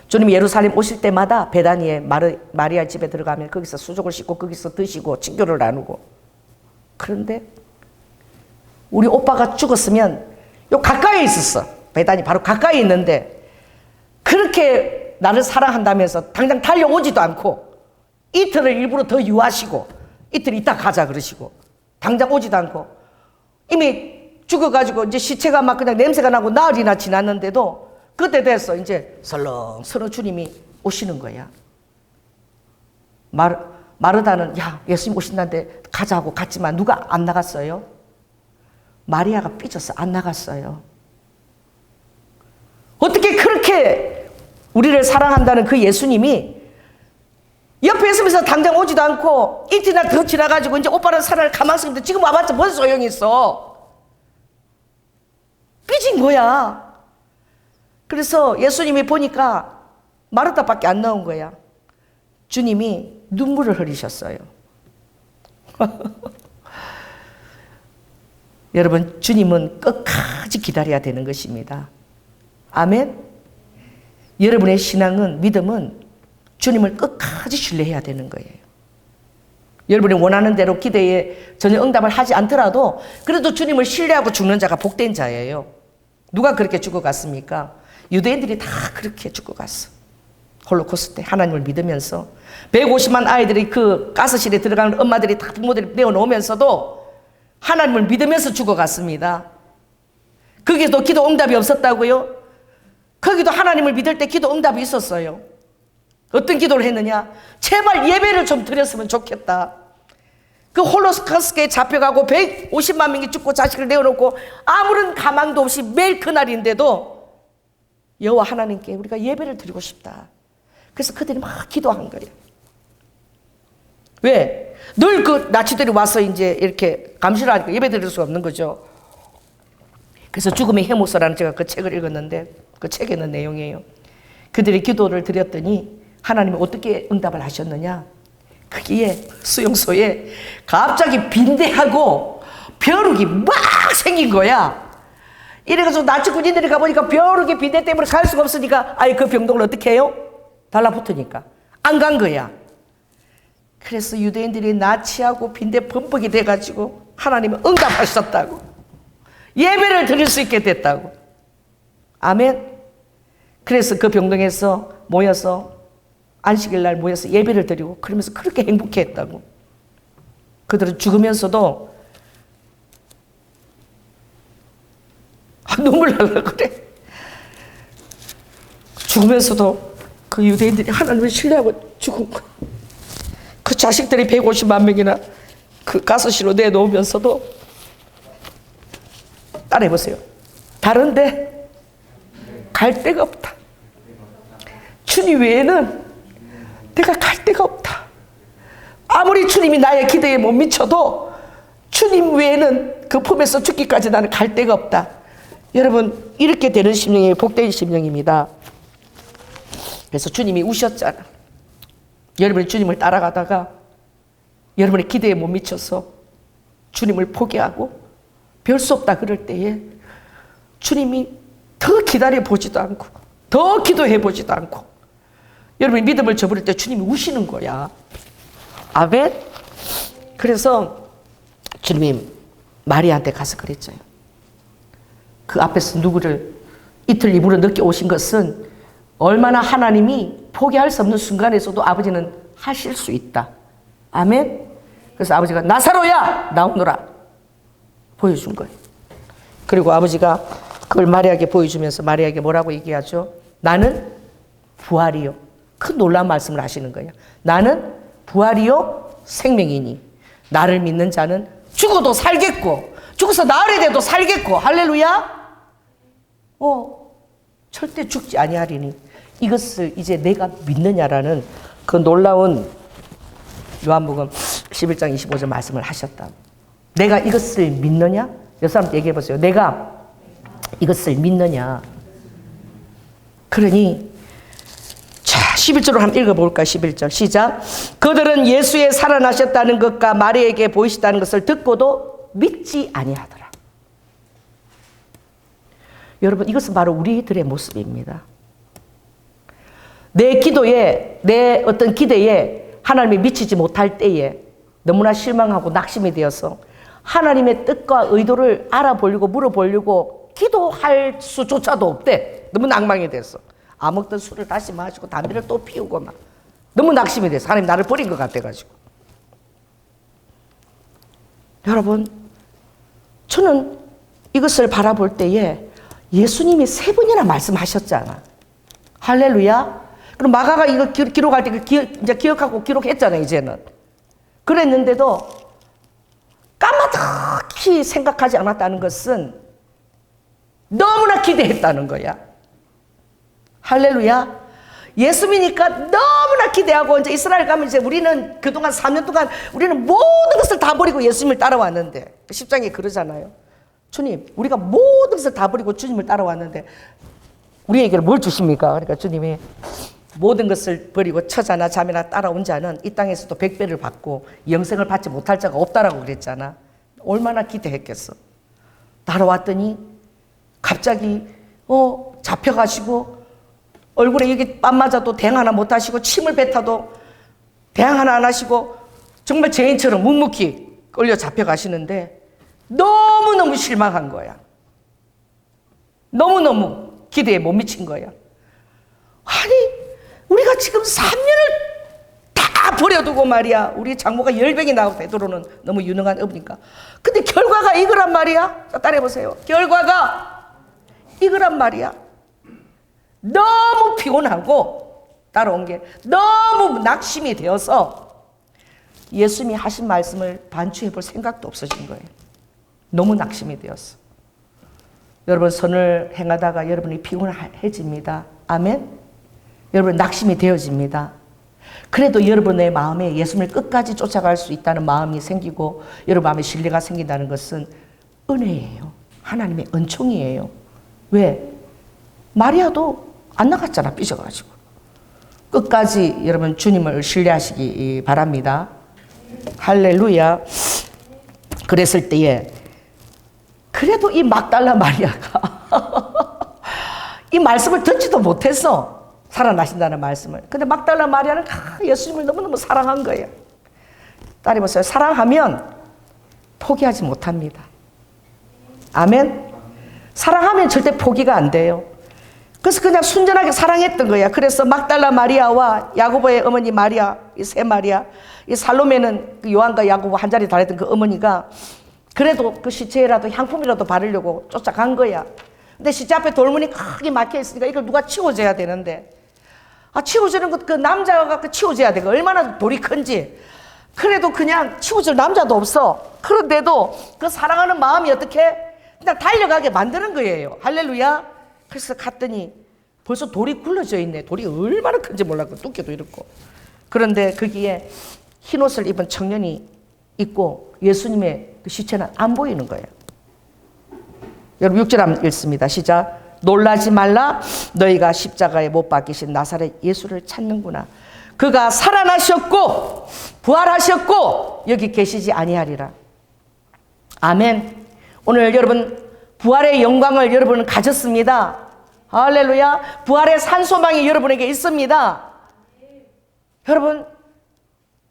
주님이 예루살렘 오실 때마다 베다니에 마리아 집에 들어가면 거기서 수족을 씻고 거기서 드시고 친교를 나누고. 그런데 우리 오빠가 죽었으면 요 가까이에 있었어. 베다니 바로 가까이 있는데 그렇게 나를 사랑한다면서 당장 달려오지도 않고 이틀을 일부러 더 유하시고 이틀 있다 가자 그러시고 당장 오지도 않고 이미 죽어가지고 이제 시체가 막 그냥 냄새가 나고 나흘이나 지났는데도 그때 돼서 이제 설렁설렁 주님이 오시는 거야. 마르다는 야 예수님 오신다는데 가자고 갔지만 누가 안 나갔어요? 마리아가 삐져서 안 나갔어요. 어떻게 그렇게 우리를 사랑한다는 그 예수님이 옆에 있으면서 당장 오지도 않고 이틀이나 더 지나가지고 이제 오빠는 살아날 가망성이 있는데 지금 와봤자 뭔 소용이 있어. 삐진 거야. 그래서 예수님이 보니까 마르다밖에 안 나온 거야. 주님이 눈물을 흘리셨어요. 여러분, 주님은 끝까지 기다려야 되는 것입니다. 아멘? 여러분의 신앙은, 믿음은 주님을 끝까지 신뢰해야 되는 거예요. 여러분이 원하는 대로 기대에 전혀 응답을 하지 않더라도 그래도 주님을 신뢰하고 죽는 자가 복된 자예요. 누가 그렇게 죽어갔습니까? 유대인들이 다 그렇게 죽어갔어. 홀로코스트 때 하나님을 믿으면서 150만 아이들이 그 가스실에 들어가는 엄마들이 다 부모들이 내어놓으면서도 하나님을 믿으면서 죽어갔습니다. 거기에도 기도 응답이 없었다고요? 거기도 하나님을 믿을 때 기도 응답이 있었어요. 어떤 기도를 했느냐? 제발 예배를 좀 드렸으면 좋겠다. 그 홀로코스트에 잡혀가고 150만 명이 죽고 자식을 내어놓고 아무런 가망도 없이 매일 그날인데도 여호와 하나님께 우리가 예배를 드리고 싶다. 그래서 그들이 막 기도한 거예요. 왜? 늘 그 나치들이 와서 이제 이렇게 감시를 하니까 예배 드릴 수 없는 거죠. 그래서 죽음의 해모서라는 제가 그 책을 읽었는데 그 책에 있는 내용이에요. 그들이 기도를 드렸더니 하나님이 어떻게 응답을 하셨느냐? 거기에 수용소에 갑자기 빈대하고 벼룩이 막 생긴 거야. 이래가지고 나치 군인들이 가보니까 벼룩이 빈대 때문에 갈 수가 없으니까 아예 그 병동을 어떻게 해요? 달라붙으니까 안 간 거야. 그래서 유대인들이 나치하고 빈대 범벅이 돼가지고 하나님은 응답하셨다고. 예배를 드릴 수 있게 됐다고. 아멘. 그래서 그 병동에서 모여서 안식일 날 모여서 예배를 드리고 그러면서 그렇게 행복해했다고. 그들은 죽으면서도 눈물 나려 그래. 죽으면서도 그 유대인들이 하나님을 신뢰하고 죽은 거야. 그 자식들이 150만 명이나 그 가스실로 내놓으면서도 따라해보세요. 다른데 갈 데가 없다. 주님 외에는 내가 갈 데가 없다. 아무리 주님이 나의 기대에 못 미쳐도 주님 외에는 그 품에서 죽기까지 나는 갈 데가 없다. 여러분, 이렇게 되는 심령이 복된 심령입니다. 그래서 주님이 우셨잖아. 여러분이 주님을 따라가다가 여러분의 기대에 못 미쳐서 주님을 포기하고 별 수 없다 그럴 때에 주님이 더 기다려 보지도 않고 더 기도해 보지도 않고 여러분이 믿음을 저버릴 때 주님이 우시는 거야. 아멘. 그래서 주님이 마리아한테 가서 그랬죠. 그 앞에서 누구를 이틀 이후로 늦게 오신 것은 얼마나 하나님이 포기할 수 없는 순간에서도 아버지는 하실 수 있다. 아멘. 그래서 아버지가 나사로야 나오너라. 보여준 거예요. 그리고 아버지가 그걸 마리아에게 보여주면서 마리아에게 뭐라고 얘기하죠? 나는 부활이요. 큰 놀라운 말씀을 하시는 거예요. 나는 부활이요 생명이니 나를 믿는 자는 죽어도 살겠고 죽어서 나으리 돼도 살겠고 할렐루야. 절대 죽지 아니하리니 이것을 이제 내가 믿느냐라는 그 놀라운 요한복음 11장 25절 말씀을 하셨다. 내가 이것을 믿느냐? 몇 사람한테 얘기해 보세요. 내가 이것을 믿느냐? 그러니 자 11절로 한번 읽어볼까요? 11절 시작. 그들은 예수의 살아나셨다는 것과 마리아에게 보이시다는 것을 듣고도 믿지 아니하더라. 여러분 이것은 바로 우리들의 모습입니다. 내 기도에 내 어떤 기대에 하나님이 미치지 못할 때에 너무나 실망하고 낙심이 되어서 하나님의 뜻과 의도를 알아보려고 물어보려고 기도할 수조차도 없대. 너무 낭망이 됐어. 아무것도 술을 다시 마시고 담배를 또 피우고 막 너무 낙심이 됐어. 하나님 나를 버린 것 같아가지고. 여러분 저는 이것을 바라볼 때에 예수님이 3번이나 말씀하셨잖아. 할렐루야. 그럼 마가가 이거 기록할 때 이제 기억하고 기록했잖아요, 이제는. 그랬는데도 까마득히 생각하지 않았다는 것은 너무나 기대했다는 거야. 할렐루야. 예수 믿으니까 너무나 기대하고 이제 이스라엘 가면 이제 우리는 그동안 3년 동안 우리는 모든 것을 다 버리고 예수님을 따라왔는데 10장에 그러잖아요. 주님, 우리가 모든 것을 다 버리고 주님을 따라왔는데 우리에게 뭘 주십니까? 그러니까 주님이 모든 것을 버리고 처자나 자매나 따라온 자는 이 땅에서도 100배를 받고 영생을 받지 못할 자가 없다라고 그랬잖아. 얼마나 기대했겠어. 따라왔더니 갑자기 잡혀가시고 얼굴에 여기 뺨 맞아도 대항 하나 못 하시고 침을 뱉어도 대항 하나 안 하시고 정말 죄인처럼 묵묵히 끌려 잡혀가시는데 너무너무 실망한 거야. 너무너무 기대에 못 미친 거야. 아니 우리가 지금 3년을 다 버려두고 말이야. 우리 장모가 열병이 나고 베드로는 너무 유능한 어머니까. 근데 결과가 이거란 말이야. 따라해보세요. 결과가 이거란 말이야. 너무 피곤하고 따라온 게 너무 낙심이 되어서 예수님이 하신 말씀을 반추해 볼 생각도 없어진 거예요. 너무 낙심이 되었어. 여러분 선을 행하다가 여러분이 피곤해집니다. 아멘. 여러분 낙심이 되어집니다. 그래도 여러분의 마음에 예수님을 끝까지 쫓아갈 수 있다는 마음이 생기고 여러분 마음에 신뢰가 생긴다는 것은 은혜예요. 하나님의 은총이에요. 왜? 마리아도 안 나갔잖아. 삐져가지고. 끝까지 여러분 주님을 신뢰하시기 바랍니다. 할렐루야. 그랬을 때에 그래도 이 막달라 마리아가 이 말씀을 듣지도 못했어. 살아나신다는 말씀을. 근데 막달라 마리아는 예수님을 너무너무 사랑한 거예요. 따라해보세요. 사랑하면 포기하지 못합니다. 아멘. 사랑하면 절대 포기가 안 돼요. 그래서 그냥 순전하게 사랑했던 거야. 그래서 막달라 마리아와 야고보의 어머니 마리아, 이 세 마리아, 이 살로메는 그 요한과 야고보 한 자리 다녔던 그 어머니가 그래도 그 시체라도 향품이라도 바르려고 쫓아간 거야. 근데 시체 앞에 돌문이 크게 막혀 있으니까 이걸 누가 치워줘야 되는데, 치워주는 것, 그 남자가 그 치워줘야 돼. 얼마나 돌이 큰지. 그래도 그냥 치워줄 남자도 없어. 그런데도 그 사랑하는 마음이 어떻게 그냥 달려가게 만드는 거예요. 할렐루야. 그래서 갔더니 벌써 돌이 굴러져 있네. 돌이 얼마나 큰지 몰랐고 두께도 이렇고. 그런데 거기에 흰 옷을 입은 청년이 있고 예수님의 그 시체는 안 보이는 거예요. 여러분 6절 한번 읽습니다. 시작. 놀라지 말라. 너희가 십자가에 못 박히신 나사렛 예수를 찾는구나. 그가 살아나셨고 부활하셨고 여기 계시지 아니하리라. 아멘. 오늘 여러분 부활의 영광을 여러분은 가졌습니다. 할렐루야. 부활의 산소망이 여러분에게 있습니다. 여러분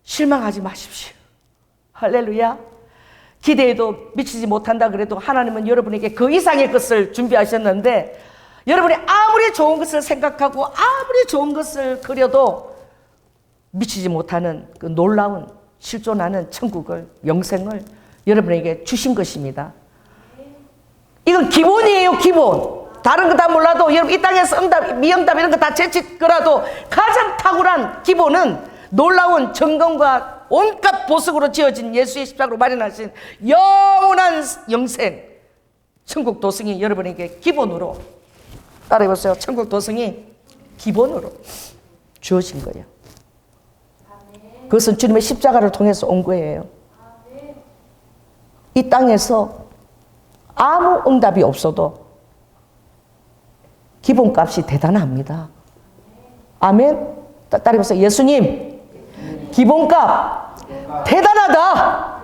실망하지 마십시오. 할렐루야. 기대에도 미치지 못한다 그래도 하나님은 여러분에게 그 이상의 것을 준비하셨는데 여러분이 아무리 좋은 것을 생각하고 아무리 좋은 것을 그려도 미치지 못하는 그 놀라운 실존하는 천국을, 영생을 여러분에게 주신 것입니다. 이건 기본이에요, 기본. 다른 거 다 몰라도 여러분 이 땅에서 응답, 미응답 이런 거 다 제치더라도 가장 탁월한 기본은 놀라운 정금과 온갖 보석으로 지어진 예수의 십자가로 마련하신 영원한 영생, 천국 도성이 여러분에게 기본으로, 따라해보세요. 천국 도성이 기본으로 주어진 거예요. 그것은 주님의 십자가를 통해서 온 거예요. 이 땅에서 아무 응답이 없어도 기본값이 대단합니다. 아멘. 따라해보세요. 예수님 기본값 대단하다.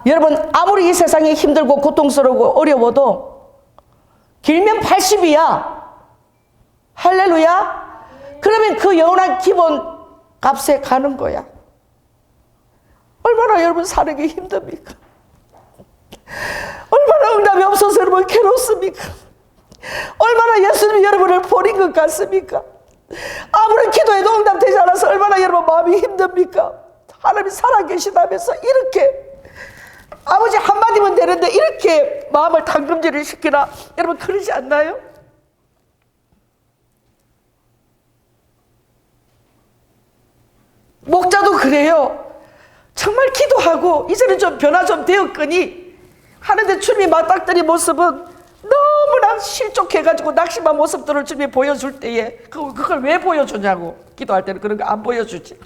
여러분 아무리 이 세상이 힘들고 고통스러우고 어려워도 길면 80이야. 할렐루야. 그러면 그 영원한 기본값에 가는 거야. 얼마나 여러분 사는 게 힘듭니까? 얼마나 응답이 없어서 여러분 괴롭습니까? 얼마나 예수님이 여러분을 버린 것 같습니까? 아무리 기도해도 응답되지 않아서 얼마나 여러분 마음이 힘듭니까? 하나님이 살아계시다면서 이렇게 아버지 한마디면 되는데 이렇게 마음을 당금질을 시키나? 여러분 그러지 않나요? 목자도 그래요. 정말 기도하고 이제는 좀 변화 좀 되었거니 하는데 주님이 맞닥뜨린 모습은 너무나 실족해가지고 낙심한 모습들을 주님이 보여줄 때에 그걸 왜 보여주냐고. 기도할 때는 그런 거 안 보여주지.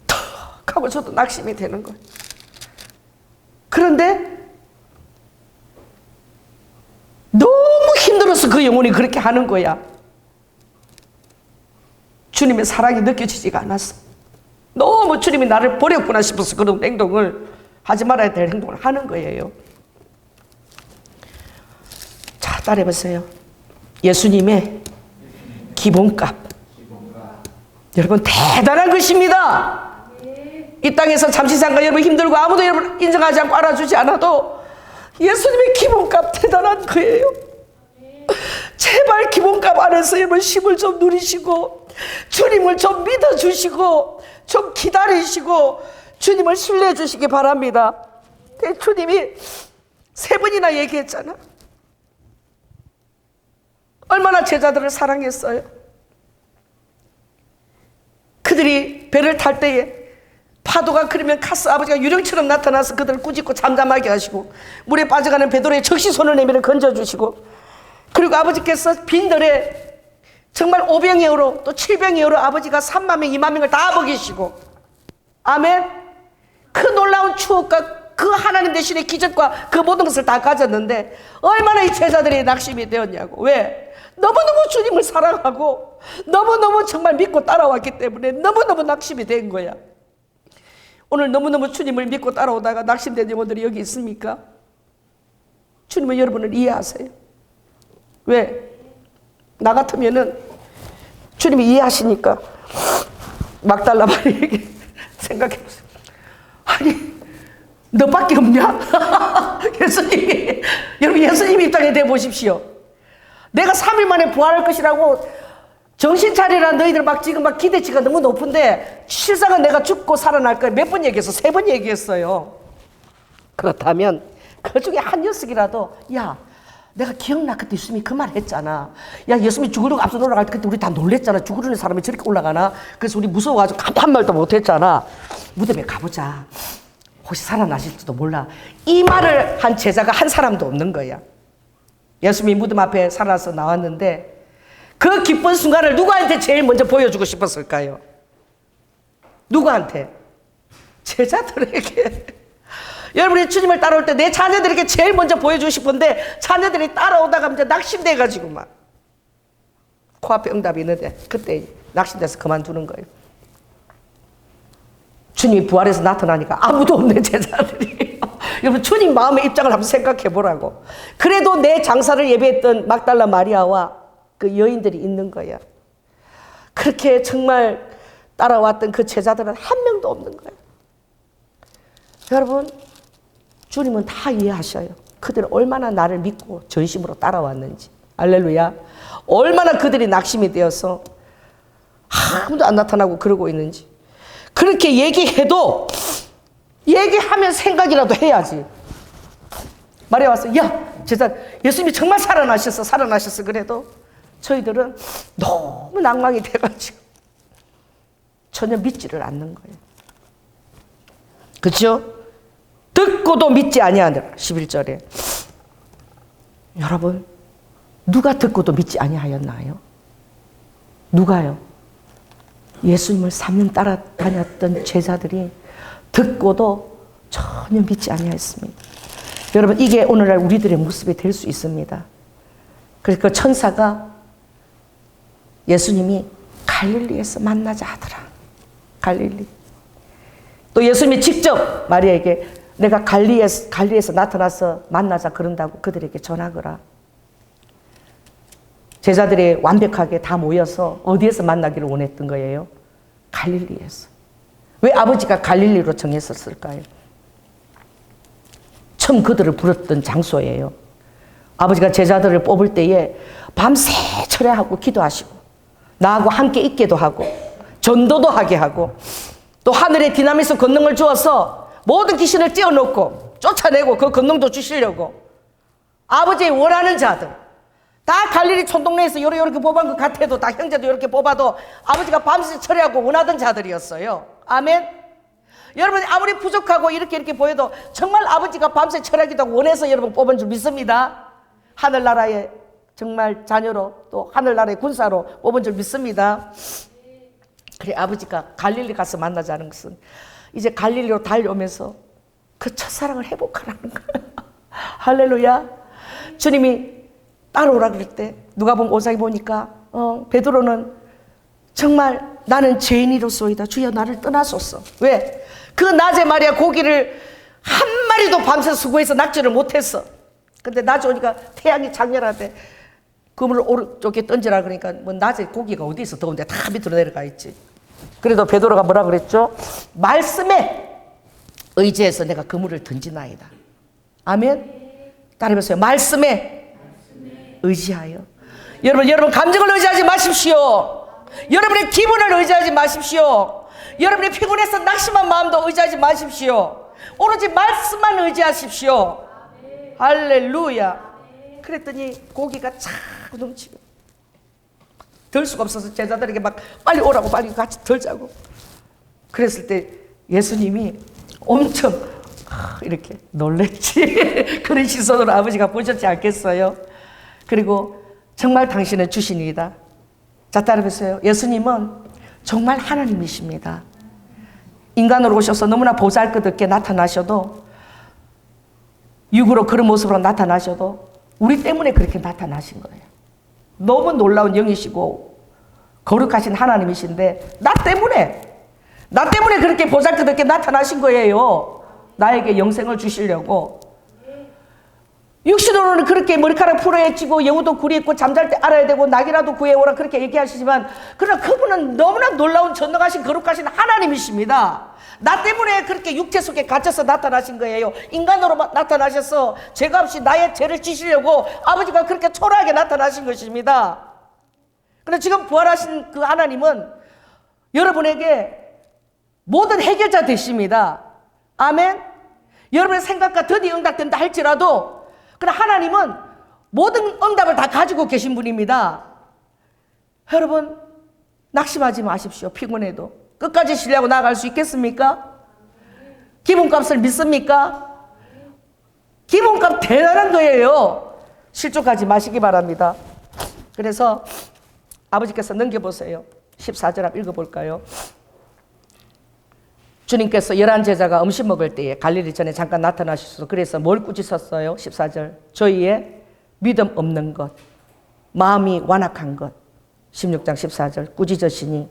턱 하고 저도 낙심이 되는 거예요. 그런데 너무 힘들어서 그 영혼이 그렇게 하는 거야. 주님의 사랑이 느껴지지가 않았어. 너무 주님이 나를 버렸구나 싶어서 그런 행동을 하지 말아야 될 행동을 하는 거예요. 자, 따라해보세요. 예수님의 기본값. 여러분 대단한 것입니다. 이 땅에서 잠시 잠깐 여러분 힘들고 아무도 여러분 인정하지 않고 알아주지 않아도 예수님의 기본값 대단한 거예요. 제발 기본값 안에서 여러분 힘을 좀 누리시고 주님을 좀 믿어주시고 좀 기다리시고 주님을 신뢰해 주시기 바랍니다. 주님이 3번이나 얘기했잖아. 얼마나 제자들을 사랑했어요. 그들이 배를 탈 때에 파도가 그러면 카스 아버지가 유령처럼 나타나서 그들을 꾸짖고 잠잠하게 하시고 물에 빠져가는 베드로의 적시 손을 내밀어 건져주시고 그리고 아버지께서 빈들에 정말 500여로 또 700여로 아버지가 3만 명 2만 명을 다 먹이시고 아멘. 그 놀라운 추억과 그 하나님 대신의 기적과 그 모든 것을 다 가졌는데 얼마나 이 제자들이 낙심이 되었냐고. 왜? 너무너무 주님을 사랑하고 너무너무 정말 믿고 따라왔기 때문에 너무너무 낙심이 된 거야. 오늘 너무너무 주님을 믿고 따라오다가 낙심된 영혼들이 여기 있습니까? 주님은 여러분을 이해하세요. 왜? 나 같으면은 주님이 이해하시니까 막달라 마리에게 생각해보세요. 아니 너밖에 없냐? 예수님이 여러분 예수님 입장에 대보십시오. 내가 3일 만에 부활할 것이라고 정신 차리라. 너희들 막 지금 막 기대치가 너무 높은데 실상은 내가 죽고 살아날 거야. 몇 번 얘기했어? 3번 얘기했어요. 그렇다면 그 중에 한 녀석이라도 야 내가 기억나 그때 예수님이 그 말 했잖아. 야 예수님이 죽으려고 앞서 올라갈 때 그때 우리 다 놀랬잖아. 죽으려는 사람이 저렇게 올라가나? 그래서 우리 무서워가지고 한 말도 못했잖아. 무덤에 가보자. 혹시 살아나실지도 몰라. 이 말을 한 제자가 한 사람도 없는 거야. 예수님이 무덤 앞에 살아서 나왔는데 그 기쁜 순간을 누구한테 제일 먼저 보여주고 싶었을까요? 누구한테? 제자들에게. 여러분이 주님을 따라올 때 내 자녀들에게 제일 먼저 보여주고 싶은데 자녀들이 따라오다가 이제 낙심돼가지고 막 코앞에 응답이 있는데 그때 낙심돼서 그만두는 거예요. 주님이 부활해서 나타나니까 아무도 없네 제자들이. 여러분 주님 마음의 입장을 한번 생각해 보라고. 그래도 내 장사를 예배했던 막달라 마리아와 그 여인들이 있는 거야. 그렇게 정말 따라왔던 그 제자들은 한 명도 없는 거야. 여러분 주님은 다 이해하셔요. 그들은 얼마나 나를 믿고 전심으로 따라왔는지. 할렐루야. 얼마나 그들이 낙심이 되어서 아무도 안 나타나고 그러고 있는지. 그렇게 얘기해도 얘기하면 생각이라도 해야지. 마리아 와서 야 제자 예수님이 정말 살아나셨어. 그래도 저희들은 너무 낭망이 돼가지고 전혀 믿지를 않는 거예요. 그렇죠? 듣고도 믿지 아니하느라 11절에 여러분 누가 듣고도 믿지 아니하였나요? 누가요? 예수님을 3년 따라다녔던 제자들이 듣고도 전혀 믿지 아니하였습니다. 여러분 이게 오늘날 우리들의 모습이 될 수 있습니다. 그래서 그 천사가 예수님이 갈릴리에서 만나자 하더라. 갈릴리. 또 예수님이 직접 마리아에게 내가 갈릴리에서 나타나서 만나자 그런다고 그들에게 전하거라. 제자들이 완벽하게 다 모여서 어디에서 만나기를 원했던 거예요? 갈릴리에서. 왜 아버지가 갈릴리로 정했었을까요? 처음 그들을 부르던 장소예요. 아버지가 제자들을 뽑을 때에 밤새 철야하고 기도하시고 나하고 함께 있게도 하고 전도도 하게 하고 또 하늘의 디나미스 권능을 주어서 모든 귀신을 떼어놓고 쫓아내고 그 권능도 주시려고 아버지의 원하는 자들 다 갈릴리 촌동네에서 요렇게 뽑은 것 같아도 다 형제도 이렇게 뽑아도 아버지가 밤새 철야하고 원하던 자들이었어요. 아멘. 여러분 아무리 부족하고 이렇게 보여도 정말 아버지가 밤새 철야기도 하고 원해서 여러분 뽑은 줄 믿습니다. 하늘나라의 정말 자녀로 또 하늘나라의 군사로 뽑은 줄 믿습니다. 그래 아버지가 갈릴리 가서 만나자는 것은 이제 갈릴리로 달려오면서 그 첫사랑을 회복하라는 거예요. 할렐루야. 주님이 따라오라 그럴 때 누가복음 5장에 보니까 베드로는 정말 나는 죄인이로소이다. 주여 나를 떠나소서. 왜? 그 낮에 말이야 고기를 한 마리도 밤새 수고해서 낚지를 못했어. 근데 낮에 오니까 태양이 장렬하대. 그물을 오른쪽에 던지라 그러니까 뭐 낮에 고기가 어디 있어 더운데 다 밑으로 내려가 있지. 그래도 베드로가 뭐라 그랬죠? 말씀에 의지해서 내가 그물을 던지나이다. 아멘. 따라해보세요. 말씀에 의지하여. 여러분 감정을 의지하지 마십시오. 여러분의 기분을 의지하지 마십시오. 여러분이 피곤해서 낙심한 마음도 의지하지 마십시오. 오로지 말씀만 의지하십시오. 할렐루야. 그랬더니 고기가 자꾸 넘치고 덜 수가 없어서 제자들에게 막 빨리 오라고 빨리 같이 덜자고 그랬을 때 예수님이 엄청 이렇게 놀랬지. 그런 시선으로 아버지가 보셨지 않겠어요? 그리고 정말 당신은 주신이다. 자 따라해보세요. 예수님은 정말 하나님이십니다. 인간으로 오셔서 너무나 보잘것없게 나타나셔도 육으로 그런 모습으로 나타나셔도 우리 때문에 그렇게 나타나신 거예요. 너무 놀라운 영이시고 거룩하신 하나님이신데 나 때문에 그렇게 보잘것없게 나타나신 거예요. 나에게 영생을 주시려고. 육신으로는 그렇게 머리카락 풀어헤치고 여우도 굴이 있고 잠잘 때 알아야 되고 낙이라도 구해오라 그렇게 얘기하시지만 그러나 그분은 너무나 놀라운 전능하신 거룩하신 하나님이십니다. 나 때문에 그렇게 육체 속에 갇혀서 나타나신 거예요. 인간으로 나타나셔서 죄가 없이 나의 죄를 지시려고 아버지가 그렇게 초라하게 나타나신 것입니다. 그런데 지금 부활하신 그 하나님은 여러분에게 모든 해결자 되십니다. 아멘. 여러분의 생각과 더디 응답된다 할지라도 그러나 하나님은 모든 응답을 다 가지고 계신 분입니다. 여러분 낙심하지 마십시오. 피곤해도 끝까지 신뢰하고 나아갈 수 있겠습니까? 기본값을 믿습니까? 기본값 대단한 거예요. 실족하지 마시기 바랍니다. 그래서 아버지께서 넘겨보세요. 14절 한번 읽어볼까요? 주님께서 11제자가 음식 먹을 때에 갈릴리 전에 잠깐 나타나셨어. 그래서 뭘 꾸짖었어요? 14절. 저희의 믿음 없는 것, 마음이 완악한 것. 16장 14절. 꾸짖으시니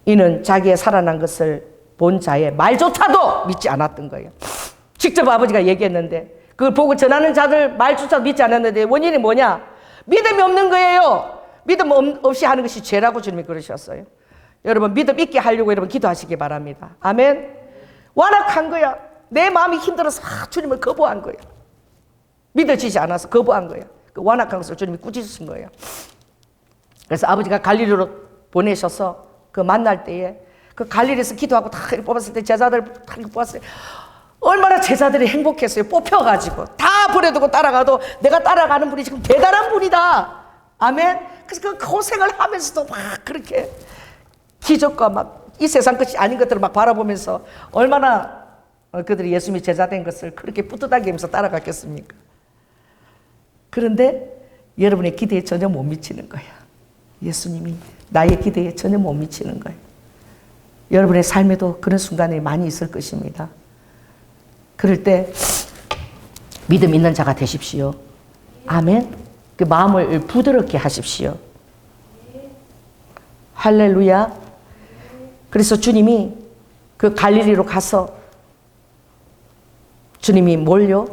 이는 자기의 살아난 것을 본 자의 말조차도 믿지 않았던 거예요. 직접 아버지가 얘기했는데 그걸 보고 전하는 자들 말조차도 믿지 않았는데 원인이 뭐냐? 믿음이 없는 거예요. 믿음 없이 하는 것이 죄라고 주님이 그러셨어요. 여러분 믿음 있게 하려고 여러분 기도하시기 바랍니다. 아멘. 완악한 거야. 내 마음이 힘들어서 주님을 거부한 거야. 믿어지지 않아서 거부한 거야. 그 완악한 것을 주님이 꾸짖으신 거예요. 그래서 아버지가 갈릴리로 보내셔서 그 만날 때에 그 갈릴리에서 기도하고 다 뽑았을 때 제자들 다 뽑았어요. 얼마나 제자들이 행복했어요. 뽑혀가지고 다 다 버려두고 따라가도 내가 따라가는 분이 지금 대단한 분이다. 아멘. 그래서 그 고생을 하면서도 막 그렇게 기적과 막 이 세상 것이 아닌 것들을 막 바라보면서 얼마나 그들이 예수님이 제자된 것을 그렇게 뿌듯하게 하면서 따라갔겠습니까? 그런데 여러분의 기대에 전혀 못 미치는 거야. 예수님이 나의 기대에 전혀 못 미치는 거예요. 여러분의 삶에도 그런 순간이 많이 있을 것입니다. 그럴 때 믿음 있는 자가 되십시오. 아멘. 그 마음을 부드럽게 하십시오. 할렐루야. 그래서 주님이 그 갈릴리로 가서 주님이 뭘요?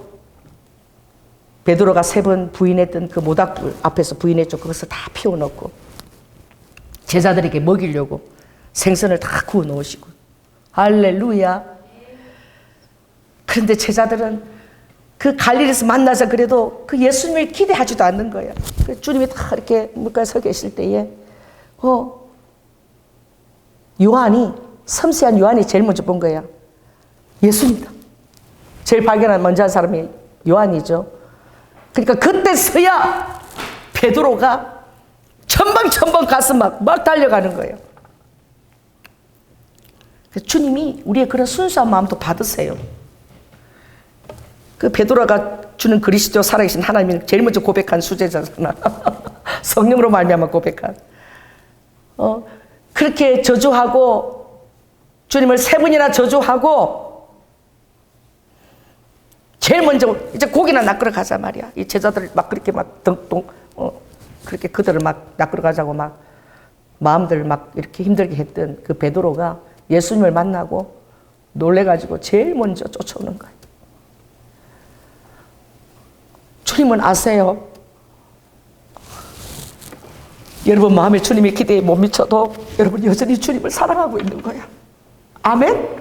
베드로가 3번 부인했던 그 모닥불 앞에서 부인했죠. 그것을 다 피워놓고 제자들에게 먹이려고 생선을 다 구워 놓으시고. 할렐루야. 그런데 제자들은 그 갈릴리에서 만나서 그래도 그 예수님을 기대하지도 않는 거야. 주님이 다 이렇게 물가에 서 계실 때에 요한이, 섬세한 요한이 제일 먼저 본 거야. 예수님이다. 제일 발견한 먼저 한 사람이 요한이죠. 그러니까 그때서야 베드로가 첨벙첨벙 가서 막 달려가는 거예요. 주님이 우리의 그런 순수한 마음도 받으세요. 그 베드로가 주는 그리스도 살아계신 하나님이 제일 먼저 고백한 수제자잖아. 성령으로 말미암아 고백한. 그렇게 저주하고 주님을 3번이나 저주하고 제일 먼저 이제 고기나 낚으러 가자 말이야. 이 제자들 막 그렇게 막 그렇게 그들을 막 낚으러 가자고 막 마음들 막 이렇게 힘들게 했던 그 베드로가 예수님을 만나고 놀래가지고 제일 먼저 쫓아오는 거예요. 주님은 아세요. 여러분 마음에 주님의 기대에 못 미쳐도 여러분 여전히 주님을 사랑하고 있는 거야. 아멘.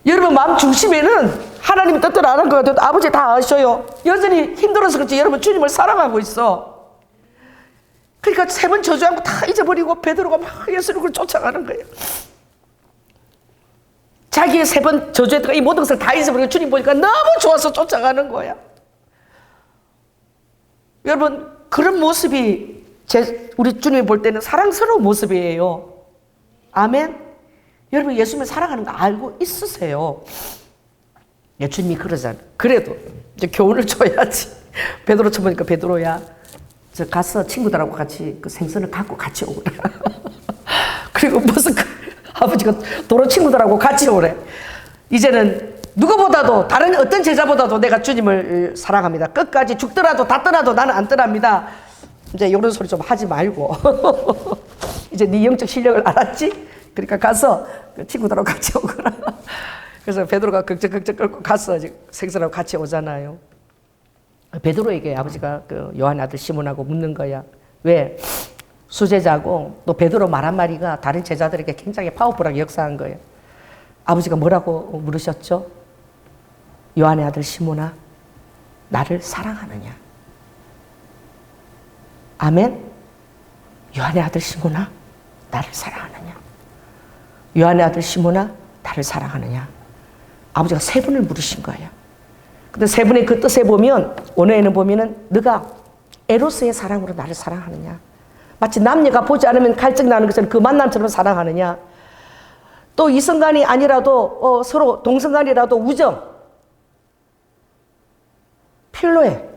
여러분 마음 중심에는 하나님 뜻대로 안 한 것 같아도 아버지 다 아셔요. 여전히 힘들어서 그렇지 여러분 주님을 사랑하고 있어. 그러니까 3번 저주한 거 다 잊어버리고 베드로가 막 예수님을 쫓아가는 거예요. 자기의 3번 저주했다가 이 모든 것을 다 잊어버리고 주님 보니까 너무 좋아서 쫓아가는 거야. 여러분 그런 모습이 우리 주님이 볼 때는 사랑스러운 모습이에요. 아멘. 여러분 예수님을 사랑하는 거 알고 있으세요. 주님이 그러잖아요. 그래도 이제 교훈을 줘야지. 베드로 쳐보니까 베드로야 저 가서 친구들하고 같이 그 생선을 갖고 같이 오거라. 그리고 무슨 아버지가 도로 친구들하고 같이 오래. 이제는 누구보다도 다른 어떤 제자보다도 내가 주님을 사랑합니다. 끝까지 죽더라도 다 떠나도 나는 안 떠납니다. 이제 이런 소리 좀 하지 말고 이제 네 영적 실력을 알았지? 그러니까 가서 그 친구들하고 같이 오거라. 그래서 베드로가 걱정 끌고 가서 생선하고 같이 오잖아요. 베드로에게 아버지가 그 요한 아들 시몬하고 묻는 거야. 왜? 수제자고 또 베드로 말 한마디가 다른 제자들에게 굉장히 파워풀하게 역사한 거예요. 아버지가 뭐라고 물으셨죠? 요한의 아들 시몬아, 나를 사랑하느냐? 아멘? 요한의 아들 시몬아, 나를 사랑하느냐? 요한의 아들 시몬아, 나를 사랑하느냐? 아버지가 3번을 물으신 거예요. 근데 3번의 그 뜻에 보면, 원어에는 보면은, 너가 에로스의 사랑으로 나를 사랑하느냐? 마치 남녀가 보지 않으면 갈증 나는 것처럼 그 만남처럼 사랑하느냐? 또 이성간이 아니라도 서로 동성간이라도 우정, 필로에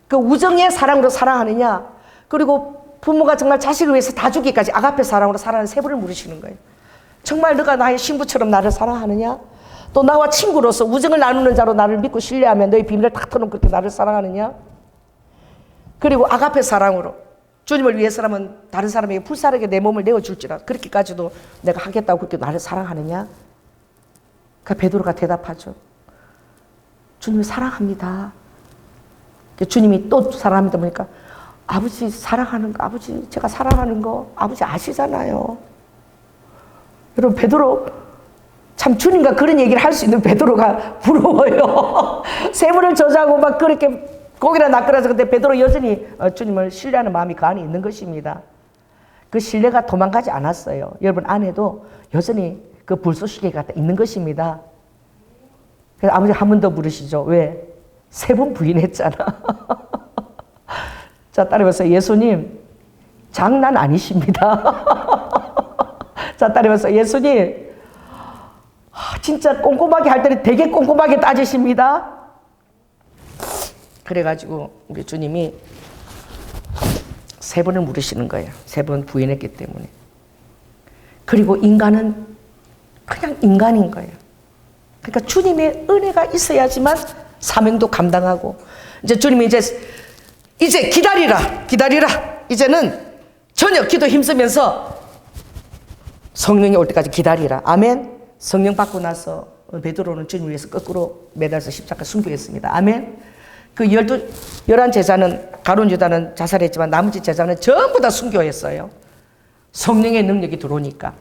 그 우정의 사랑으로 사랑하느냐? 그리고 부모가 정말 자식을 위해서 다 주기까지 아가페 사랑으로 사랑하는 3번을 물으시는 거예요. 정말 너가 나의 신부처럼 나를 사랑하느냐? 또 나와 친구로서 우정을 나누는 자로 나를 믿고 신뢰하며 너의 비밀을 탁 터놓고 그렇게 나를 사랑하느냐? 그리고 아가페 사랑으로 주님을 위해서라면 다른 사람에게 불사르게 내 몸을 내어줄지라 그렇게까지도 내가 하겠다고 그렇게 나를 사랑하느냐? 그 베드로가 대답하죠. 주님을 사랑합니다. 주님이 또 사랑합니다 보니까 아버지 사랑하는 거, 아버지 제가 사랑하는 거 아버지 아시잖아요. 여러분 베드로 참 주님과 그런 얘기를 할 수 있는 베드로가 부러워요. 3번을 저자고 막 그렇게 고기나 낚으라서 근데 베드로 여전히 주님을 신뢰하는 마음이 그 안에 있는 것입니다. 그 신뢰가 도망가지 않았어요. 여러분 안에도 여전히 그 불쏘시개가 있는 것입니다. 그래서 아버지 한 번 더 물으시죠. 왜? 3번 부인했잖아. 자, 따라해서 예수님, 장난 아니십니다. 자, 따라해서 예수님, 진짜 꼼꼼하게 할 때는 되게 꼼꼼하게 따지십니다. 그래가지고 우리 주님이 3번을 물으시는 거예요. 3번 부인했기 때문에. 그리고 인간은 그냥 인간인 거예요. 그러니까 주님의 은혜가 있어야지만 사명도 감당하고, 이제 주님이 이제 기다리라. 이제는 전혀 기도 힘쓰면서 성령이 올 때까지 기다리라. 아멘. 성령 받고 나서 베드로는 주님을 위해서 거꾸로 매달려서 십자가 순교했습니다. 아멘. 그 11 제자는, 가룟 유다는 자살했지만 나머지 제자는 전부 다 순교했어요. 성령의 능력이 들어오니까.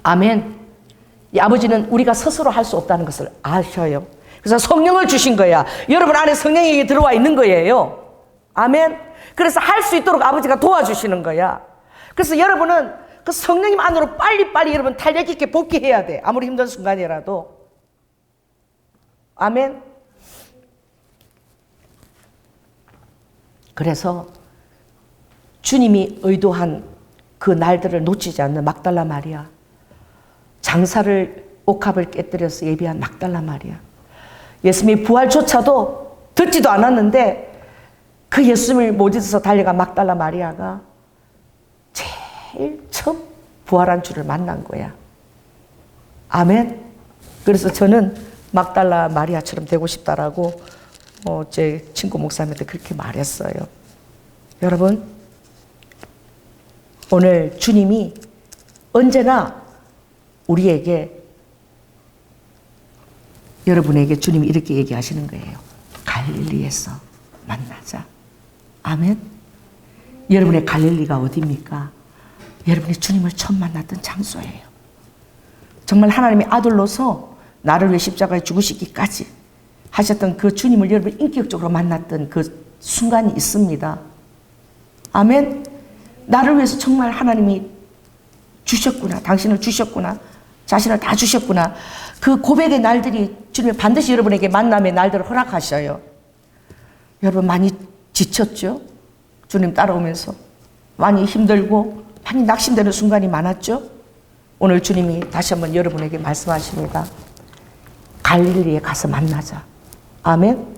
아멘. 이 아버지는 우리가 스스로 할 수 없다는 것을 아셔요. 그래서 성령을 주신 거야. 여러분 안에 성령이 들어와 있는 거예요. 아멘. 그래서 할 수 있도록 아버지가 도와주시는 거야. 그래서 여러분은 그 성령님 안으로 빨리빨리 여러분 탄력 있게 복귀해야 돼. 아무리 힘든 순간이라도. 아멘. 그래서 주님이 의도한 그 날들을 놓치지 않는 막달라 마리아, 장사를 옥합을 깨뜨려서 예비한 막달라 마리아, 예수님의 부활조차도 듣지도 않았는데 그 예수님을 못 잊어서 달려간 막달라 마리아가 제일 처음 부활한 주를 만난 거야. 아멘. 그래서 저는 막달라 마리아처럼 되고 싶다라고 제 친구 목사님한테 그렇게 말했어요. 여러분, 오늘 주님이 언제나 우리에게, 여러분에게 주님이 이렇게 얘기하시는 거예요. 갈릴리에서 만나자. 아멘. 여러분의 갈릴리가 어디입니까? 여러분이 주님을 처음 만났던 장소예요. 정말 하나님의 아들로서 나를 위해 십자가에 죽으시기까지 하셨던 그 주님을 여러분이 인격적으로 만났던 그 순간이 있습니다. 아멘. 나를 위해서 정말 하나님이 주셨구나, 당신을 주셨구나, 자신을 다 주셨구나. 그 고백의 날들이 주님이 반드시 여러분에게 만남의 날들을 허락하셔요. 여러분 많이 지쳤죠? 주님 따라오면서 많이 힘들고 많이 낙심되는 순간이 많았죠? 오늘 주님이 다시 한번 여러분에게 말씀하십니다. 갈릴리에 가서 만나자. 아멘.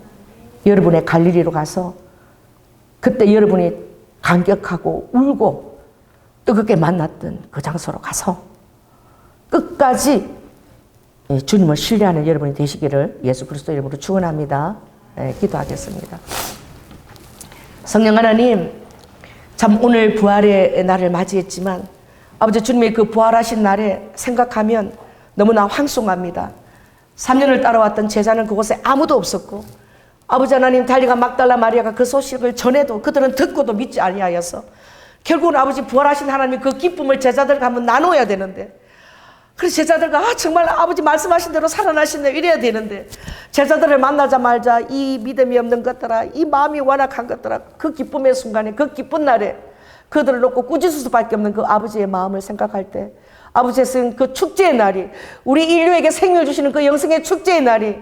여러분의 갈릴리로 가서 그때 여러분이 감격하고 울고 뜨겁게 만났던 그 장소로 가서 끝까지 주님을 신뢰하는 여러분이 되시기를 예수 그리스도 이름으로 축원합니다. 기도하겠습니다. 성령 하나님, 참 오늘 부활의 날을 맞이했지만 아버지 주님의 그 부활하신 날에 생각하면 너무나 황송합니다. 3년을 따라왔던 제자는 그곳에 아무도 없었고, 아버지 하나님 달려간 막달라 마리아가 그 소식을 전해도 그들은 듣고도 믿지 아니하여서 결국은 아버지 부활하신 하나님의 그 기쁨을 제자들과 한번 나눠야 되는데, 그래서 제자들과 정말 아버지 말씀하신 대로 살아나신다 이래야 되는데, 제자들을 만나자마자 이 믿음이 없는 것들아, 이 마음이 완악한 것들아, 그 기쁨의 순간에, 그 기쁜 날에 그들을 놓고 꾸짖을 수밖에 없는 그 아버지의 마음을 생각할 때, 아버지의 그 축제의 날이, 우리 인류에게 생명을 주시는 그 영생의 축제의 날이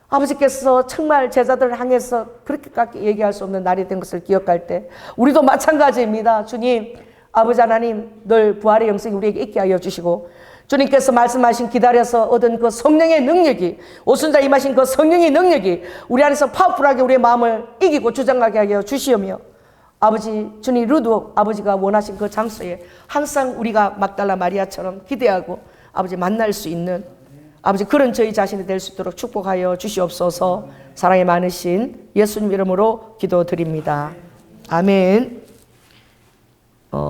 아버지께서 정말 제자들을 향해서 그렇게까지 얘기할 수 없는 날이 된 것을 기억할 때, 우리도 마찬가지입니다. 주님, 아버지 하나님, 늘 부활의 영생이 우리에게 있게 하여 주시고, 주님께서 말씀하신 기다려서 얻은 그 성령의 능력이, 오순절 임하신 그 성령의 능력이 우리 안에서 파워풀하게 우리의 마음을 이기고 주장하게 하여 주시오며, 아버지 주님 루도 아버지가 원하신 그 장소에 항상 우리가 막달라 마리아처럼 기대하고 아버지 만날 수 있는 아버지 그런 저희 자신이 될 수 있도록 축복하여 주시옵소서. 사랑이 많으신 예수님 이름으로 기도드립니다. 아멘.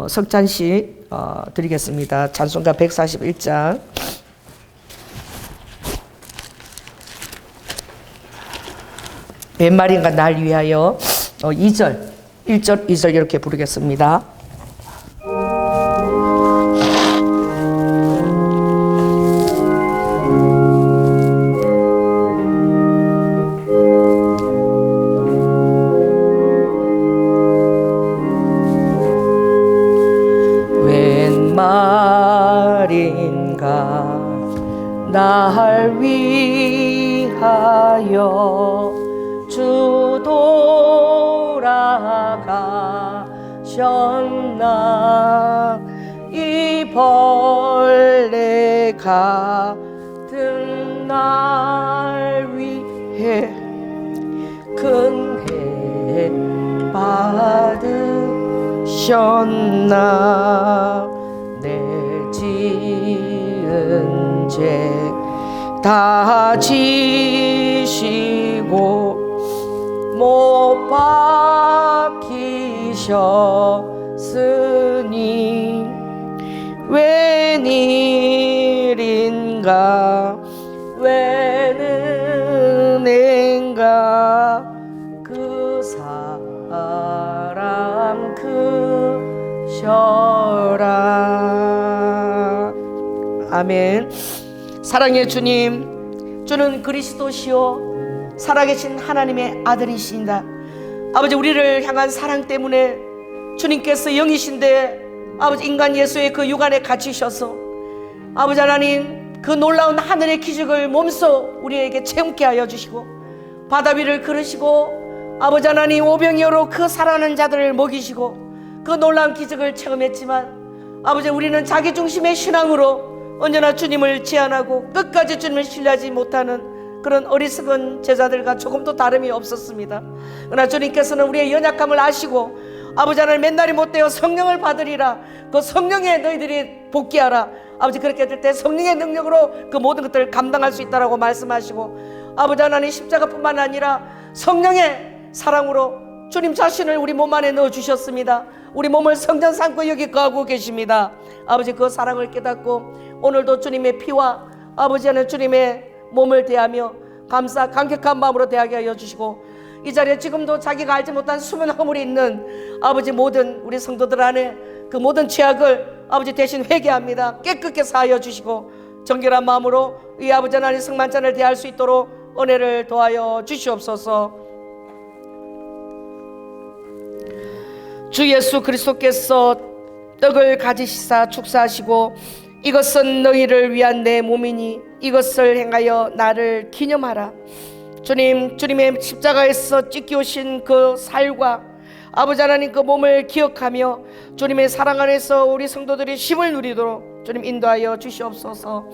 석찬시 드리겠습니다. 찬송가 141장. 웬 말인가 날 위하여 2절, 1절, 2절 이렇게 부르겠습니다. 웬 말인가 날 위하여 주 돌아가셨나. 이 벌레 같은 날 위해 큰해 받으셨나. 내 지은 죄 다 지시고 못 박히셨으니 웬일인가 웬은혜인가 그 사랑 크셔라. 아멘. 사랑의 주님, 주는 그리스도시요 살아계신 하나님의 아들이신다. 아버지, 우리를 향한 사랑 때문에 주님께서 영이신데 아버지 인간 예수의 그 육안에 갇히셔서 아버지 하나님 그 놀라운 하늘의 기적을 몸소 우리에게 체험케 하여 주시고 바다 위를 걸으시고 아버지 하나님 오병이어로 그 살아가는 자들을 먹이시고 그 놀라운 기적을 체험했지만 아버지 우리는 자기 중심의 신앙으로 언제나 주님을 제한하고 끝까지 주님을 신뢰하지 못하는 그런 어리석은 제자들과 조금도 다름이 없었습니다. 그러나 주님께서는 우리의 연약함을 아시고 아버지 하나님 맨날이 못되어 성령을 받으리라. 그 성령에 너희들이 복귀하라. 아버지 그렇게 될 때 성령의 능력으로 그 모든 것들을 감당할 수 있다라고 말씀하시고 아버지 하나님 십자가뿐만 아니라 성령의 사랑으로 주님 자신을 우리 몸 안에 넣어주셨습니다. 우리 몸을 성전 삼고 여기 거하고 계십니다. 아버지 그 사랑을 깨닫고 오늘도 주님의 피와 아버지 하나님 주님의 몸을 대하며 감사 감격한 마음으로 대하게 하여 주시고 이 자리에 지금도 자기가 알지 못한 수면 허물이 있는 아버지 모든 우리 성도들 안에 그 모든 죄악을 아버지 대신 회개합니다. 깨끗게 사하여 주시고 정결한 마음으로 이 아버지 하나님 성만찬을 대할 수 있도록 은혜를 더하여 주시옵소서. 주 예수 그리스도께서 떡을 가지시사 축사하시고 이것은 너희를 위한 내 몸이니 이것을 행하여 나를 기념하라. 주님, 주님의 십자가에서 찢겨오신 그 살과 아버지 하나님 그 몸을 기억하며 주님의 사랑 안에서 우리 성도들이 쉼을 누리도록 주님 인도하여 주시옵소서.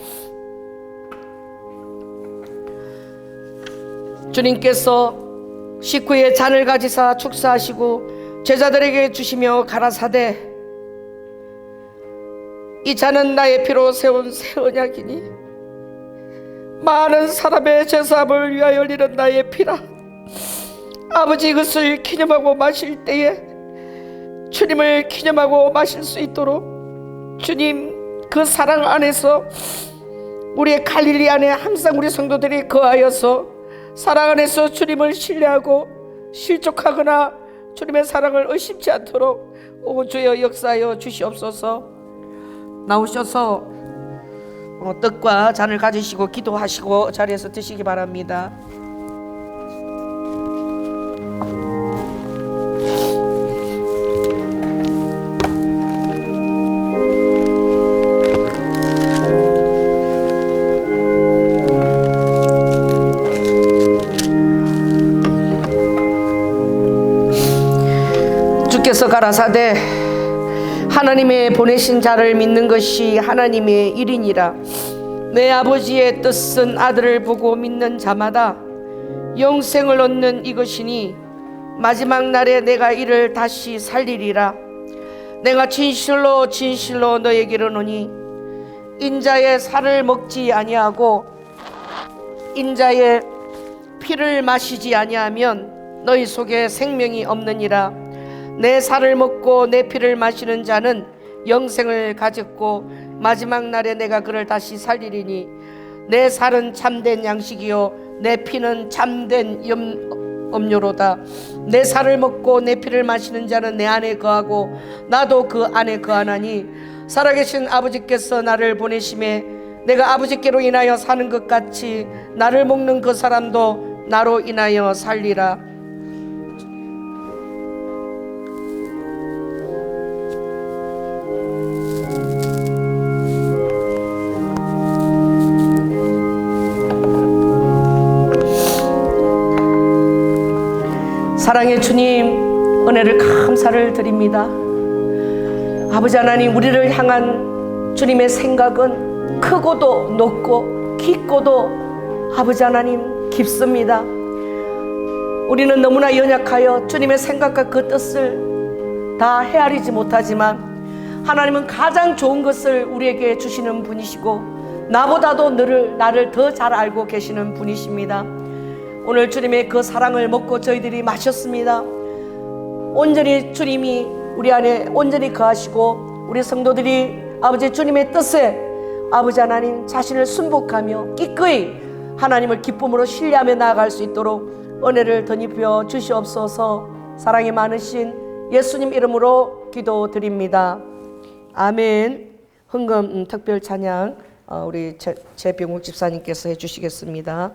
주님께서 식후에 잔을 가지사 축사하시고 제자들에게 주시며 가라사대 이 잔은 나의 피로 세운 새 언약이니 많은 사람의 죄사함을 위하여 흘리는 나의 피라. 아버지 이것을 기념하고 마실 때에 주님을 기념하고 마실 수 있도록 주님 그 사랑 안에서 우리의 갈릴리 안에 항상 우리 성도들이 거하여서 사랑 안에서 주님을 신뢰하고 실족하거나 주님의 사랑을 의심치 않도록 오 주여 역사하여 주시옵소서. 나오셔서 떡과 잔을 가지시고 기도하시고 자리에서 드시기 바랍니다. 주께서 가라사대 하나님의 보내신 자를 믿는 것이 하나님의 일이니라. 내 아버지의 뜻은 아들을 보고 믿는 자마다 영생을 얻는 이것이니 마지막 날에 내가 이를 다시 살리리라. 내가 진실로 진실로 너에게 이르노니 인자의 살을 먹지 아니하고 인자의 피를 마시지 아니하면 너희 속에 생명이 없느니라. 내 살을 먹고 내 피를 마시는 자는 영생을 가졌고 마지막 날에 내가 그를 다시 살리리니 내 살은 참된 양식이요 내 피는 참된 음료로다. 내 살을 먹고 내 피를 마시는 자는 내 안에 거하고 나도 그 안에 거하나니 살아계신 아버지께서 나를 보내심에 내가 아버지께로 인하여 사는 것 같이 나를 먹는 그 사람도 나로 인하여 살리라. 사랑의 주님, 은혜를 감사를 드립니다. 아버지 하나님, 우리를 향한 주님의 생각은 크고도 높고 깊고도 아버지 하나님 깊습니다. 우리는 너무나 연약하여 주님의 생각과 그 뜻을 다 헤아리지 못하지만 하나님은 가장 좋은 것을 우리에게 주시는 분이시고 나보다도 나를 더 잘 알고 계시는 분이십니다. 오늘 주님의 그 사랑을 먹고 저희들이 마셨습니다. 온전히 주님이 우리 안에 온전히 거하시고 우리 성도들이 아버지 주님의 뜻에 아버지 하나님 자신을 순복하며 기꺼이 하나님을 기쁨으로 신뢰하며 나아갈 수 있도록 은혜를 덧입혀 주시옵소서. 사랑이 많으신 예수님 이름으로 기도드립니다. 아멘. 헌금 특별 찬양 우리 최병욱 집사님께서 해주시겠습니다.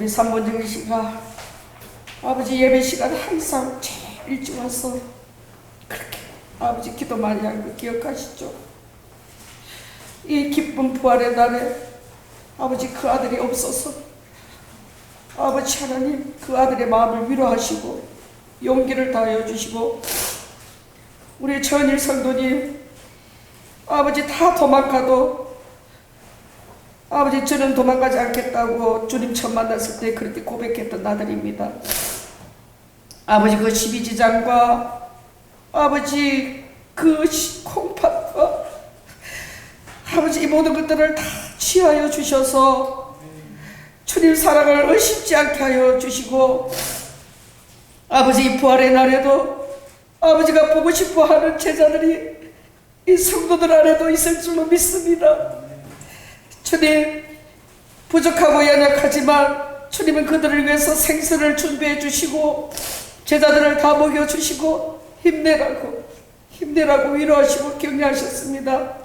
우리 삼본정 씨가 아버지 예배 시간에 항상 제일 일찍 와서 그렇게 아버지 기도 많이 한 거 기억하시죠? 이 기쁜 부활의 날에 아버지 그 아들이 없어서 아버지 하나님 그 아들의 마음을 위로하시고 용기를 다하여 주시고 우리 전일 성도님 아버지 다 도망가도 아버지 저는 도망가지 않겠다고 주님 처음 만났을 때 그렇게 고백했던 아들입니다. 아버지 그 12지장과 아버지 그 콩팥과 아버지 이 모든 것들을 다 취하여 주셔서 주님 사랑을 의심지 않게 하여 주시고 아버지 이 부활의 날에도 아버지가 보고 싶어하는 제자들이 이 성도들 안에도 있을 줄로 믿습니다. 주님 부족하고 연약하지만 주님은 그들을 위해서 생수를 준비해 주시고 제자들을 다 먹여주시고 힘내라고 위로하시고 격려하셨습니다.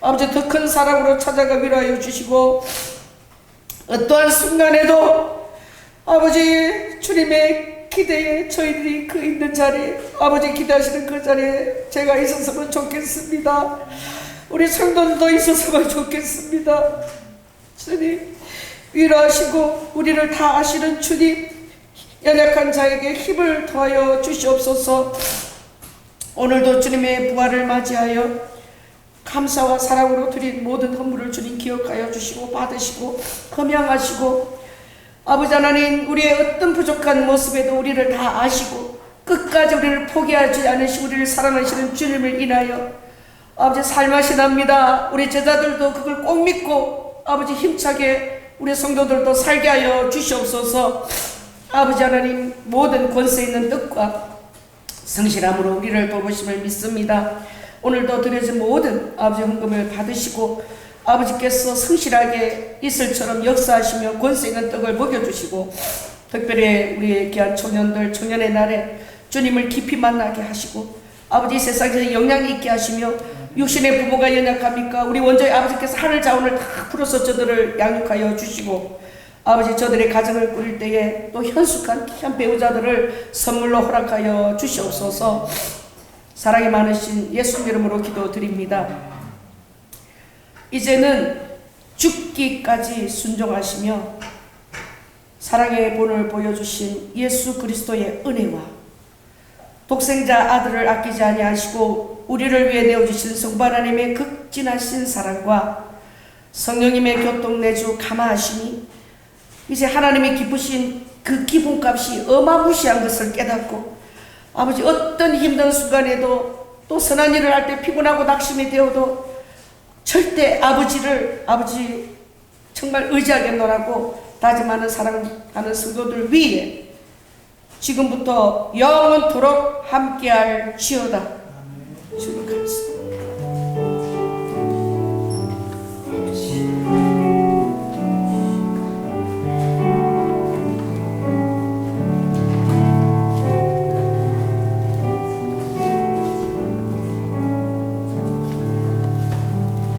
아버지 더 큰 사랑으로 찾아가 위로하여 주시고 어떠한 순간에도 아버지 주님의 기대에 저희들이 그 있는 자리에 아버지 기대하시는 그 자리에 제가 있었으면 좋겠습니다. 우리 성도들도 있었으면 좋겠습니다. 주님 위로하시고 우리를 다 아시는 주님 연약한 자에게 힘을 더하여 주시옵소서. 오늘도 주님의 부활을 맞이하여 감사와 사랑으로 드린 모든 헌물을 주님 기억하여 주시고 받으시고 검양하시고 아버지 하나님 우리의 어떤 부족한 모습에도 우리를 다 아시고 끝까지 우리를 포기하지 않으시고 우리를 사랑하시는 주님을 인하여 아버지 살맛이 납니다. 우리 제자들도 그걸 꼭 믿고 아버지 힘차게 우리 성도들도 살게 하여 주시옵소서. 아버지 하나님 모든 권세 있는 뜻과 성실함으로 우리를 돌보심을 믿습니다. 오늘도 드려진 모든 아버지 헌금을 받으시고 아버지께서 성실하게 이슬처럼 역사하시며 권세 있는 떡을 먹여주시고 특별히 우리의 귀한 청년들 청년의 날에 주님을 깊이 만나게 하시고 아버지 세상에서 영향이 있게 하시며 육신의 부모가 연약합니까? 우리 원조의 아버지께서 하늘 자원을 다 풀어서 저들을 양육하여 주시고 아버지 저들의 가정을 꾸릴 때에 또 현숙한 귀한 배우자들을 선물로 허락하여 주시옵소서. 사랑이 많으신 예수 이름으로 기도드립니다. 이제는 죽기까지 순종하시며 사랑의 본을 보여주신 예수 그리스도의 은혜와 독생자 아들을 아끼지 아니하시고 우리를 위해 내어주신 성부 하나님의 극진하신 사랑과 성령님의 교통내주 감화하심이 이제 하나님이 기쁘신 그 기분값이 어마무시한 것을 깨닫고 아버지 어떤 힘든 순간에도 또 선한 일을 할 때 피곤하고 낙심이 되어도 절대 아버지를 아버지 정말 의지하겠노라고 다짐하는 사랑하는 성도들 위에 지금부터 영원토록 함께할 지어다. 주님 감사합니다.